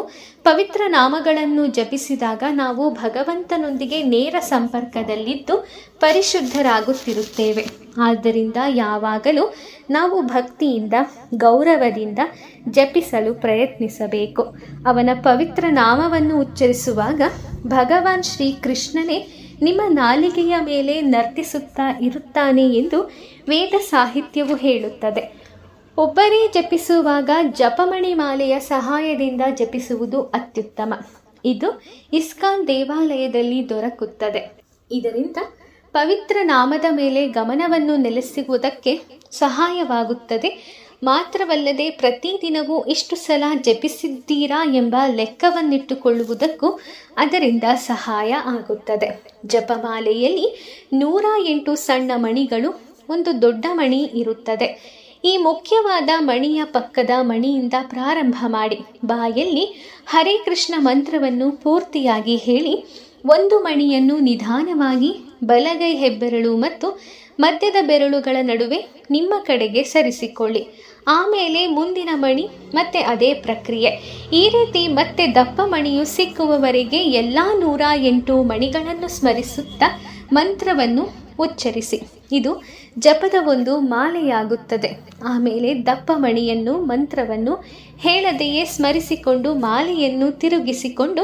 ಪವಿತ್ರ ನಾಮಗಳನ್ನು ಜಪಿಸಿದಾಗ ನಾವು ಭಗವಂತನೊಂದಿಗೆ ನೇರ ಸಂಪರ್ಕದಲ್ಲಿದ್ದು ಪರಿಶುದ್ಧರಾಗುತ್ತಿರುತ್ತೇವೆ. ಆದ್ದರಿಂದ ಯಾವಾಗಲೂ ನಾವು ಭಕ್ತಿಯಿಂದ, ಗೌರವದಿಂದ ಜಪಿಸಲು ಪ್ರಯತ್ನಿಸಬೇಕು. ಅವನ ಪವಿತ್ರ ನಾಮವನ್ನು ಉಚ್ಚರಿಸುವಾಗ ಭಗವಾನ್ ಶ್ರೀ ಕೃಷ್ಣನೇ ನಿಮ್ಮ ನಾಲಿಗೆಯ ಮೇಲೆ ನರ್ತಿಸುತ್ತಾ ಇರುತ್ತಾನೆ ಎಂದು ವೇದ ಸಾಹಿತ್ಯವು ಹೇಳುತ್ತದೆ. ಒಬ್ಬರೇ ಜಪಿಸುವಾಗ ಜಪಮಣಿ ಮಾಲೆಯ ಸಹಾಯದಿಂದ ಜಪಿಸುವುದು ಅತ್ಯುತ್ತಮ. ಇದು ಇಸ್ಕಾನ್ ದೇವಾಲಯದಲ್ಲಿ ದೊರಕುತ್ತದೆ. ಇದರಿಂದ ಪವಿತ್ರ ನಾಮದ ಮೇಲೆ ಗಮನವನ್ನು ನೆಲೆಸುವುದಕ್ಕೆ ಸಹಾಯವಾಗುತ್ತದೆ. ಮಾತ್ರವಲ್ಲದೆ ಪ್ರತಿದಿನವೂ ಇಷ್ಟು ಸಲ ಜಪಿಸಿದ್ದೀರಾ ಎಂಬ ಲೆಕ್ಕವನ್ನಿಟ್ಟುಕೊಳ್ಳುವುದಕ್ಕೂ ಅದರಿಂದ ಸಹಾಯ ಆಗುತ್ತದೆ. ಜಪಮಾಲೆಯಲ್ಲಿ 108 ಸಣ್ಣ ಮಣಿಗಳು, ಒಂದು ದೊಡ್ಡ ಮಣಿ ಇರುತ್ತದೆ. ಈ ಮುಖ್ಯವಾದ ಮಣಿಯ ಪಕ್ಕದ ಮಣಿಯಿಂದ ಪ್ರಾರಂಭ ಮಾಡಿ ಬಾಯಲ್ಲಿ ಹರೇ ಕೃಷ್ಣ ಮಂತ್ರವನ್ನು ಪೂರ್ತಿಯಾಗಿ ಹೇಳಿ ಒಂದು ಮಣಿಯನ್ನು ನಿಧಾನವಾಗಿ ಬಲಗೈ ಹೆಬ್ಬೆರಳು ಮತ್ತು ಮಧ್ಯದ ಬೆರಳುಗಳ ನಡುವೆ ನಿಮ್ಮ ಕಡೆಗೆ ಸರಿಸಿಕೊಳ್ಳಿ. ಆಮೇಲೆ ಮುಂದಿನ ಮಣಿ ಮತ್ತೆ ಅದೇ ಪ್ರಕ್ರಿಯೆ. ಈ ರೀತಿ ಮತ್ತೆ ದಪ್ಪ ಮಣಿಯು ಸಿಕ್ಕುವವರೆಗೆ ಎಲ್ಲ 108 ಮಣಿಗಳನ್ನು ಸ್ಮರಿಸುತ್ತಾ ಮಂತ್ರವನ್ನು ಉಚ್ಚರಿಸಿ. ಇದು ಜಪದ ಒಂದು ಮಾಲೆಯಾಗುತ್ತದೆ. ಆಮೇಲೆ ದಪ್ಪ ಮಣಿಯನ್ನು, ಮಂತ್ರವನ್ನು ಹೇಳದೆಯೇ ಸ್ಮರಿಸಿಕೊಂಡು ಮಾಲೆಯನ್ನು ತಿರುಗಿಸಿಕೊಂಡು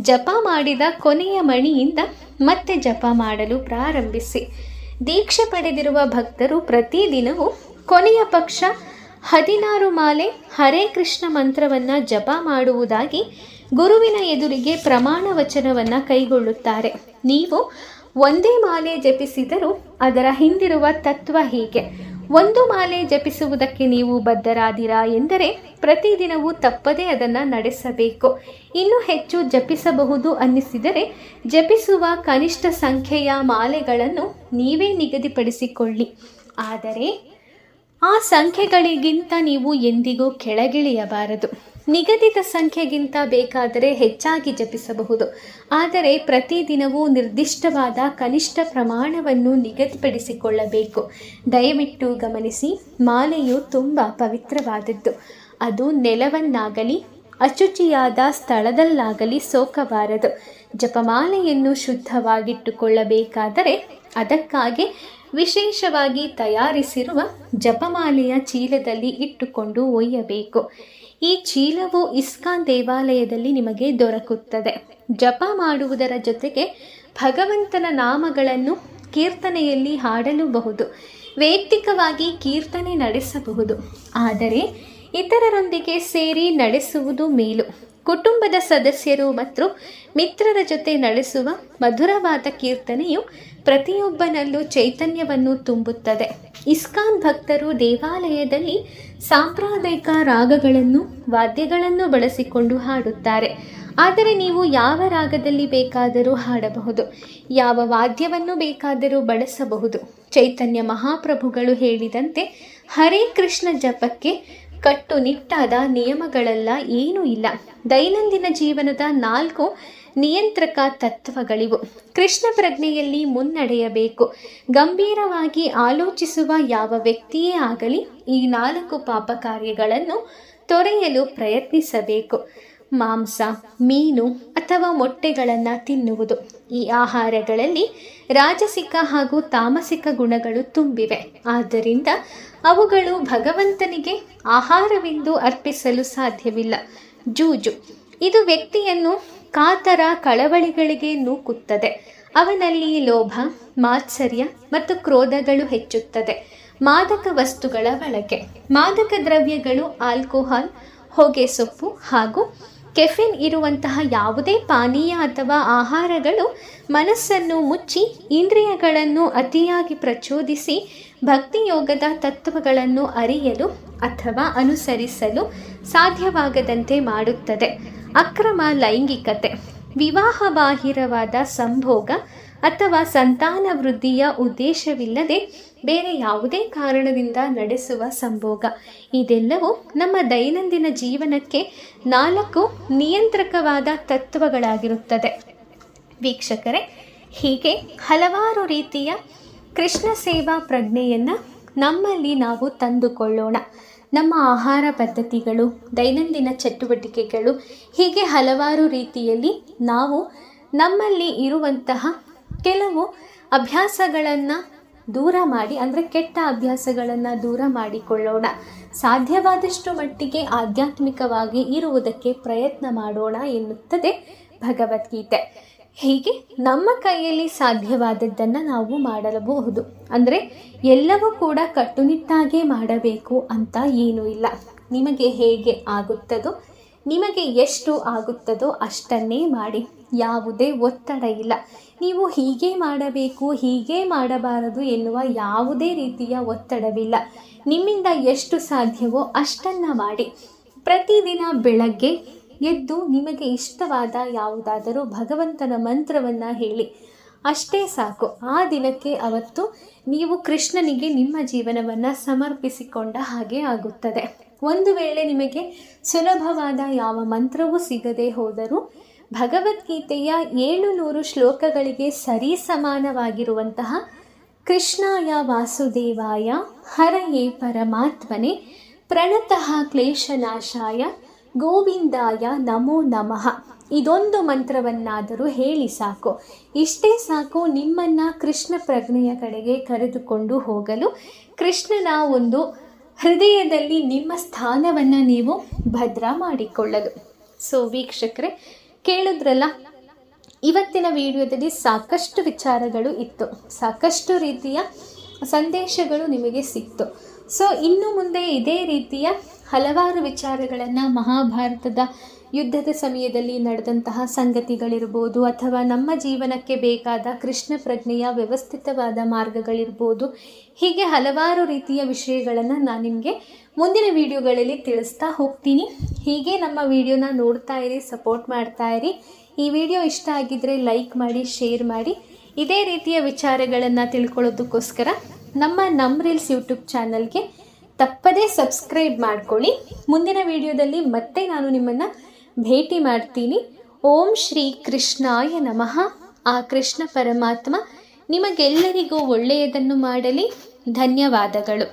ಜಪ ಮಾಡಿದ ಕೊನೆಯ ಮಣಿಯಿಂದ ಮತ್ತೆ ಜಪ ಮಾಡಲು ಪ್ರಾರಂಭಿಸಿ. ದೀಕ್ಷೆ ಪಡೆದಿರುವ ಭಕ್ತರು ಪ್ರತಿದಿನವೂ ಕೊನೆಯ ಪಕ್ಷ 16 ಮಾಲೆ ಹರೇ ಕೃಷ್ಣ ಮಂತ್ರವನ್ನು ಜಪ ಮಾಡುವುದಾಗಿ ಗುರುವಿನ ಎದುರಿಗೆ ಪ್ರಮಾಣ ವಚನವನ್ನು ಕೈಗೊಳ್ಳುತ್ತಾರೆ. ನೀವು ಒಂದೇ ಮಾಲೆ ಜಪಿಸಿದರೂ ಅದರ ಹಿಂದಿರುವ ತತ್ವ ಹೀಗೆ: ಒಂದು ಮಾಲೆ ಜಪಿಸುವುದಕ್ಕೆ ನೀವು ಬದ್ಧರಾದಿರಾ ಎಂದರೆ ಪ್ರತಿದಿನವೂ ತಪ್ಪದೇ ಅದನ್ನು ನಡೆಸಬೇಕು. ಇನ್ನೂ ಹೆಚ್ಚು ಜಪಿಸಬಹುದು ಅನ್ನಿಸಿದರೆ ಜಪಿಸುವ ಕನಿಷ್ಠ ಸಂಖ್ಯೆಯ ಮಾಲೆಗಳನ್ನು ನೀವೇ ನಿಗದಿಪಡಿಸಿಕೊಳ್ಳಿ. ಆದರೆ ಆ ಸಂಖ್ಯೆಗಳಿಗಿಂತ ನೀವು ಎಂದಿಗೂ ಕೆಳಗಿಳಿಯಬಾರದು. ನಿಗದಿತ ಸಂಖ್ಯೆಗಿಂತ ಬೇಕಾದರೆ ಹೆಚ್ಚಾಗಿ ಜಪಿಸಬಹುದು. ಆದರೆ ಪ್ರತಿದಿನವೂ ನಿರ್ದಿಷ್ಟವಾದ ಕನಿಷ್ಠ ಪ್ರಮಾಣವನ್ನು ನಿಗದಿಪಡಿಸಿಕೊಳ್ಳಬೇಕು. ದಯವಿಟ್ಟು ಗಮನಿಸಿ, ಮಾಲೆಯು ತುಂಬ ಪವಿತ್ರವಾದದ್ದು. ಅದು ನೆಲವನ್ನಾಗಲಿ ಅಶುಚಿಯಾದ ಸ್ಥಳದಲ್ಲಾಗಲಿ ಸೋಕಬಾರದು. ಜಪಮಾಲೆಯನ್ನು ಶುದ್ಧವಾಗಿಟ್ಟುಕೊಳ್ಳಬೇಕಾದರೆ ಅದಕ್ಕಾಗಿ ವಿಶೇಷವಾಗಿ ತಯಾರಿಸಿರುವ ಜಪಮಾಲೆಯ ಚೀಲದಲ್ಲಿ ಇಟ್ಟುಕೊಂಡು ಒಯ್ಯಬೇಕು. ಈ ಚೀಲವು ಇಸ್ಕಾನ್ ದೇವಾಲಯದಲ್ಲಿ ನಿಮಗೆ ದೊರಕುತ್ತದೆ. ಜಪ ಮಾಡುವುದರ ಜೊತೆಗೆ ಭಗವಂತನ ನಾಮಗಳನ್ನು ಕೀರ್ತನೆಯಲ್ಲಿ ಹಾಡಲೂಬಹುದು. ವೈಯಕ್ತಿಕವಾಗಿ ಕೀರ್ತನೆ ನಡೆಸಬಹುದು. ಆದರೆ ಇತರರೊಂದಿಗೆ ಸೇರಿ ನಡೆಸುವುದು ಮೇಲು. ಕುಟುಂಬದ ಸದಸ್ಯರು ಮತ್ತು ಮಿತ್ರರ ಜೊತೆ ನಡೆಸುವ ಮಧುರವಾದ ಕೀರ್ತನೆಯು ಪ್ರತಿಯೊಬ್ಬನಲ್ಲೂ ಚೈತನ್ಯವನ್ನು ತುಂಬುತ್ತದೆ. ಇಸ್ಕಾನ್ ಭಕ್ತರು ದೇವಾಲಯದಲ್ಲಿ ಸಾಂಪ್ರದಾಯಿಕ ರಾಗಗಳನ್ನು, ವಾದ್ಯಗಳನ್ನು ಬಳಸಿಕೊಂಡು ಹಾಡುತ್ತಾರೆ. ಆದರೆ ನೀವು ಯಾವ ರಾಗದಲ್ಲಿ ಬೇಕಾದರೂ ಹಾಡಬಹುದು, ಯಾವ ವಾದ್ಯವನ್ನು ಬೇಕಾದರೂ ಬಳಸಬಹುದು. ಚೈತನ್ಯ ಮಹಾಪ್ರಭುಗಳು ಹೇಳಿದಂತೆ ಹರೇ ಕೃಷ್ಣ ಜಪಕ್ಕೆ ಕಟ್ಟುನಿಟ್ಟಾದ ನಿಯಮಗಳೆಲ್ಲ ಏನೂ ಇಲ್ಲ. ದೈನಂದಿನ ಜೀವನದ 4 ನಿಯಂತ್ರಕ ತತ್ವಗಳಿವು. ಕೃಷ್ಣ ಪ್ರಜ್ಞೆಯಲ್ಲಿ ಮುನ್ನಡೆಯಬೇಕು. ಗಂಭೀರವಾಗಿ ಆಲೋಚಿಸುವ ಯಾವ ವ್ಯಕ್ತಿಯೇ ಆಗಲಿ ಈ 4 ಪಾಪ ಕಾರ್ಯಗಳನ್ನು ತೊರೆಯಲು ಪ್ರಯತ್ನಿಸಬೇಕು. ಮಾಂಸ, ಮೀನು ಅಥವಾ ಮೊಟ್ಟೆಗಳನ್ನು ತಿನ್ನುವುದು. ಈ ಆಹಾರಗಳಲ್ಲಿ ರಾಜಸಿಕ ಹಾಗೂ ತಾಮಸಿಕ ಗುಣಗಳು ತುಂಬಿವೆ. ಆದ್ದರಿಂದ ಅವುಗಳು ಭಗವಂತನಿಗೆ ಆಹಾರವೆಂದು ಅರ್ಪಿಸಲು ಸಾಧ್ಯವಿಲ್ಲ. ಜೂಜು ಇದು ವ್ಯಕ್ತಿಯನ್ನು ಕಾತರ ಕಳವಳಿಗಳಿಗೆ ನೂಕುತ್ತದೆ. ಅವನಲ್ಲಿ ಲೋಭ, ಮಾತ್ಸರ್ಯ ಮತ್ತು ಕ್ರೋಧಗಳು ಹೆಚ್ಚುತ್ತದೆ. ಮಾದಕ ವಸ್ತುಗಳ ಬಳಕೆ. ಮಾದಕ ದ್ರವ್ಯಗಳು, ಆಲ್ಕೋಹಾಲ್, ಹೊಗೆ ಸೊಪ್ಪು ಹಾಗೂ ಕೆಫಿನ್ ಇರುವಂತಹ ಯಾವುದೇ ಪಾನೀಯ ಅಥವಾ ಆಹಾರಗಳು ಮನಸ್ಸನ್ನು ಮುಚ್ಚಿ ಇಂದ್ರಿಯಗಳನ್ನು ಅತಿಯಾಗಿ ಪ್ರಚೋದಿಸಿ ಭಕ್ತಿಯೋಗದ ತತ್ವಗಳನ್ನು ಅರಿಯಲು ಅಥವಾ ಅನುಸರಿಸಲು ಸಾಧ್ಯವಾಗದಂತೆ ಮಾಡುತ್ತದೆ. ಅಕ್ರಮ ಲೈಂಗಿಕತೆ, ವಿವಾಹ ಬಾಹಿರವಾದ ಸಂಭೋಗ ಅಥವಾ ಸಂತಾನ ವೃದ್ಧಿಯ ಉದ್ದೇಶವಿಲ್ಲದೆ ಬೇರೆ ಯಾವುದೇ ಕಾರಣದಿಂದ ನಡೆಸುವ ಸಂಭೋಗ. ಇದೆಲ್ಲವೂ ನಮ್ಮ ದೈನಂದಿನ ಜೀವನಕ್ಕೆ 4 ನಿಯಂತ್ರಕವಾದ ತತ್ವಗಳಾಗಿರುತ್ತದೆ. ವೀಕ್ಷಕರೇ, ಹೀಗೆ ಹಲವಾರು ರೀತಿಯ ಕೃಷ್ಣ ಸೇವಾ ಪ್ರಜ್ಞೆಯನ್ನು ನಮ್ಮಲ್ಲಿ ನಾವು ತಂದುಕೊಳ್ಳೋಣ. ನಮ್ಮ ಆಹಾರ ಪದ್ಧತಿಗಳು, ದೈನಂದಿನ ಚಟುವಟಿಕೆಗಳು, ಹೀಗೆ ಹಲವಾರು ರೀತಿಯಲ್ಲಿ ನಾವು ನಮ್ಮಲ್ಲಿ ಇರುವಂತಹ ಕೆಲವು ಅಭ್ಯಾಸಗಳನ್ನು ದೂರ ಮಾಡಿ, ಅಂದರೆ ಕೆಟ್ಟ ಅಭ್ಯಾಸಗಳನ್ನು ದೂರ ಮಾಡಿಕೊಳ್ಳೋಣ. ಸಾಧ್ಯವಾದಷ್ಟು ಮಟ್ಟಿಗೆ ಆಧ್ಯಾತ್ಮಿಕವಾಗಿ ಇರುವುದಕ್ಕೆ ಪ್ರಯತ್ನ ಮಾಡೋಣ ಎನ್ನುತ್ತದೆ ಭಗವದ್ಗೀತೆ. ಹೀಗೆ ನಮ್ಮ ಕೈಯಲ್ಲಿ ಸಾಧ್ಯವಾದದ್ದನ್ನು ನಾವು ಮಾಡಲಬಹುದು. ಅಂದರೆ ಎಲ್ಲವೂ ಕೂಡ ಕಟ್ಟುನಿಟ್ಟಾಗೇ ಮಾಡಬೇಕು ಅಂತ ಏನೂ ಇಲ್ಲ. ನಿಮಗೆ ಹೇಗೆ ಆಗುತ್ತದೋ, ನಿಮಗೆ ಎಷ್ಟು ಆಗುತ್ತದೋ ಅಷ್ಟನ್ನೇ ಮಾಡಿ. ಯಾವುದೇ ಒತ್ತಡ ಇಲ್ಲ. ನೀವು ಹೀಗೆ ಮಾಡಬೇಕು, ಹೀಗೆ ಮಾಡಬಾರದು ಎನ್ನುವ ಯಾವುದೇ ರೀತಿಯ ಒತ್ತಡವಿಲ್ಲ. ನಿಮ್ಮಿಂದ ಎಷ್ಟು ಸಾಧ್ಯವೋ ಅಷ್ಟನ್ನು ಮಾಡಿ. ಪ್ರತಿದಿನ ಬೆಳಗ್ಗೆ ಎದ್ದು ನಿಮಗೆ ಇಷ್ಟವಾದ ಯಾವುದಾದರೂ ಭಗವಂತನ ಮಂತ್ರವನ್ನು ಹೇಳಿ. ಅಷ್ಟೇ ಸಾಕು. ಆ ದಿನಕ್ಕೆ ಅವತ್ತು ನೀವು ಕೃಷ್ಣನಿಗೆ ನಿಮ್ಮ ಜೀವನವನ್ನು ಸಮರ್ಪಿಸಿಕೊಂಡ ಹಾಗೆ ಆಗುತ್ತದೆ. ಒಂದು ವೇಳೆ ನಿಮಗೆ ಸುಲಭವಾದ ಯಾವ ಮಂತ್ರವೂ ಸಿಗದೆ ಹೋದರೂ ಭಗವದ್ಗೀತೆಯ 700 ಶ್ಲೋಕಗಳಿಗೆ ಸರಿ ಸಮಾನವಾಗಿರುವಂತಹ ಕೃಷ್ಣಾಯ ವಾಸುದೇವಾಯ ಹರಯೇ ಪರಮಾತ್ಮನೆ ಪ್ರಣತಃ ಕ್ಲೇಶನಾಶಾಯ ಗೋವಿಂದಾಯ ನಮೋ ನಮಃ, ಇದೊಂದು ಮಂತ್ರವನ್ನಾದರೂ ಹೇಳಿ ಸಾಕು. ಇಷ್ಟೇ ಸಾಕು ನಿಮ್ಮನ್ನು ಕೃಷ್ಣ ಪ್ರಜ್ಞೆಯ ಕಡೆಗೆ ಕರೆದುಕೊಂಡು ಹೋಗಲು. ಕೃಷ್ಣನ ಒಂದು ಹೃದಯದಲ್ಲಿ ನಿಮ್ಮ ಸ್ಥಾನವನ್ನು ನೀವು ಭದ್ರ ಮಾಡಿಕೊಳ್ಳಲು. ಸೊ ವೀಕ್ಷಕರೇ, ಕೇಳಿದ್ರಲ್ಲ, ಇವತ್ತಿನ ವಿಡಿಯೋದಲ್ಲಿ ಸಾಕಷ್ಟು ವಿಚಾರಗಳು ಇತ್ತು, ಸಾಕಷ್ಟು ರೀತಿಯ ಸಂದೇಶಗಳು ನಿಮಗೆ ಸಿಕ್ತು. ಸೊ ಇನ್ನು ಮುಂದೆ ಇದೇ ರೀತಿಯ ಹಲವಾರು ವಿಚಾರಗಳನ್ನು, ಮಹಾಭಾರತದ ಯುದ್ಧದ ಸಮಯದಲ್ಲಿ ನಡೆದಂತಹ ಸಂಗತಿಗಳಿರ್ಬೋದು, ಅಥವಾ ನಮ್ಮ ಜೀವನಕ್ಕೆ ಬೇಕಾದ ಕೃಷ್ಣ ಪ್ರಜ್ಞೆಯ ವ್ಯವಸ್ಥಿತವಾದ ಮಾರ್ಗಗಳಿರ್ಬೋದು, ಹೀಗೆ ಹಲವಾರು ರೀತಿಯ ವಿಷಯಗಳನ್ನು ನಾನು ನಿಮಗೆ ಮುಂದಿನ ವಿಡಿಯೋಗಳಲ್ಲಿ ತಿಳಿಸ್ತಾ ಹೋಗ್ತೀನಿ. ಹೀಗೆ ನಮ್ಮ ವಿಡಿಯೋನ ನೋಡ್ತಾ ಇರಿ, ಸಪೋರ್ಟ್ ಮಾಡ್ತಾ ಇರಿ. ಈ ವಿಡಿಯೋ ಇಷ್ಟ ಆಗಿದ್ದರೆ ಲೈಕ್ ಮಾಡಿ, ಶೇರ್ ಮಾಡಿ. ಇದೇ ರೀತಿಯ ವಿಚಾರಗಳನ್ನು ತಿಳ್ಕೊಳ್ಳೋದಕ್ಕೋಸ್ಕರ ನಮ್ಮ ರೀಲ್ಸ್ ಯೂಟ್ಯೂಬ್ ಚಾನಲ್ಗೆ ತಪ್ಪದೇ ಸಬ್ಸ್ಕ್ರೈಬ್ ಮಾಡ್ಕೊಳ್ಳಿ. ಮುಂದಿನ ವಿಡಿಯೋದಲ್ಲಿ ಮತ್ತೆ ನಾನು ನಿಮ್ಮನ್ನು ಭೇಟಿ ಮಾಡ್ತೀನಿ. ಓಂ ಶ್ರೀ ಕೃಷ್ಣಾಯ ನಮಃ. ಆ ಕೃಷ್ಣ ಪರಮಾತ್ಮ ನಿಮಗೆಲ್ಲರಿಗೂ ಒಳ್ಳೆಯದನ್ನು ಮಾಡಲಿ. ಧನ್ಯವಾದಗಳು.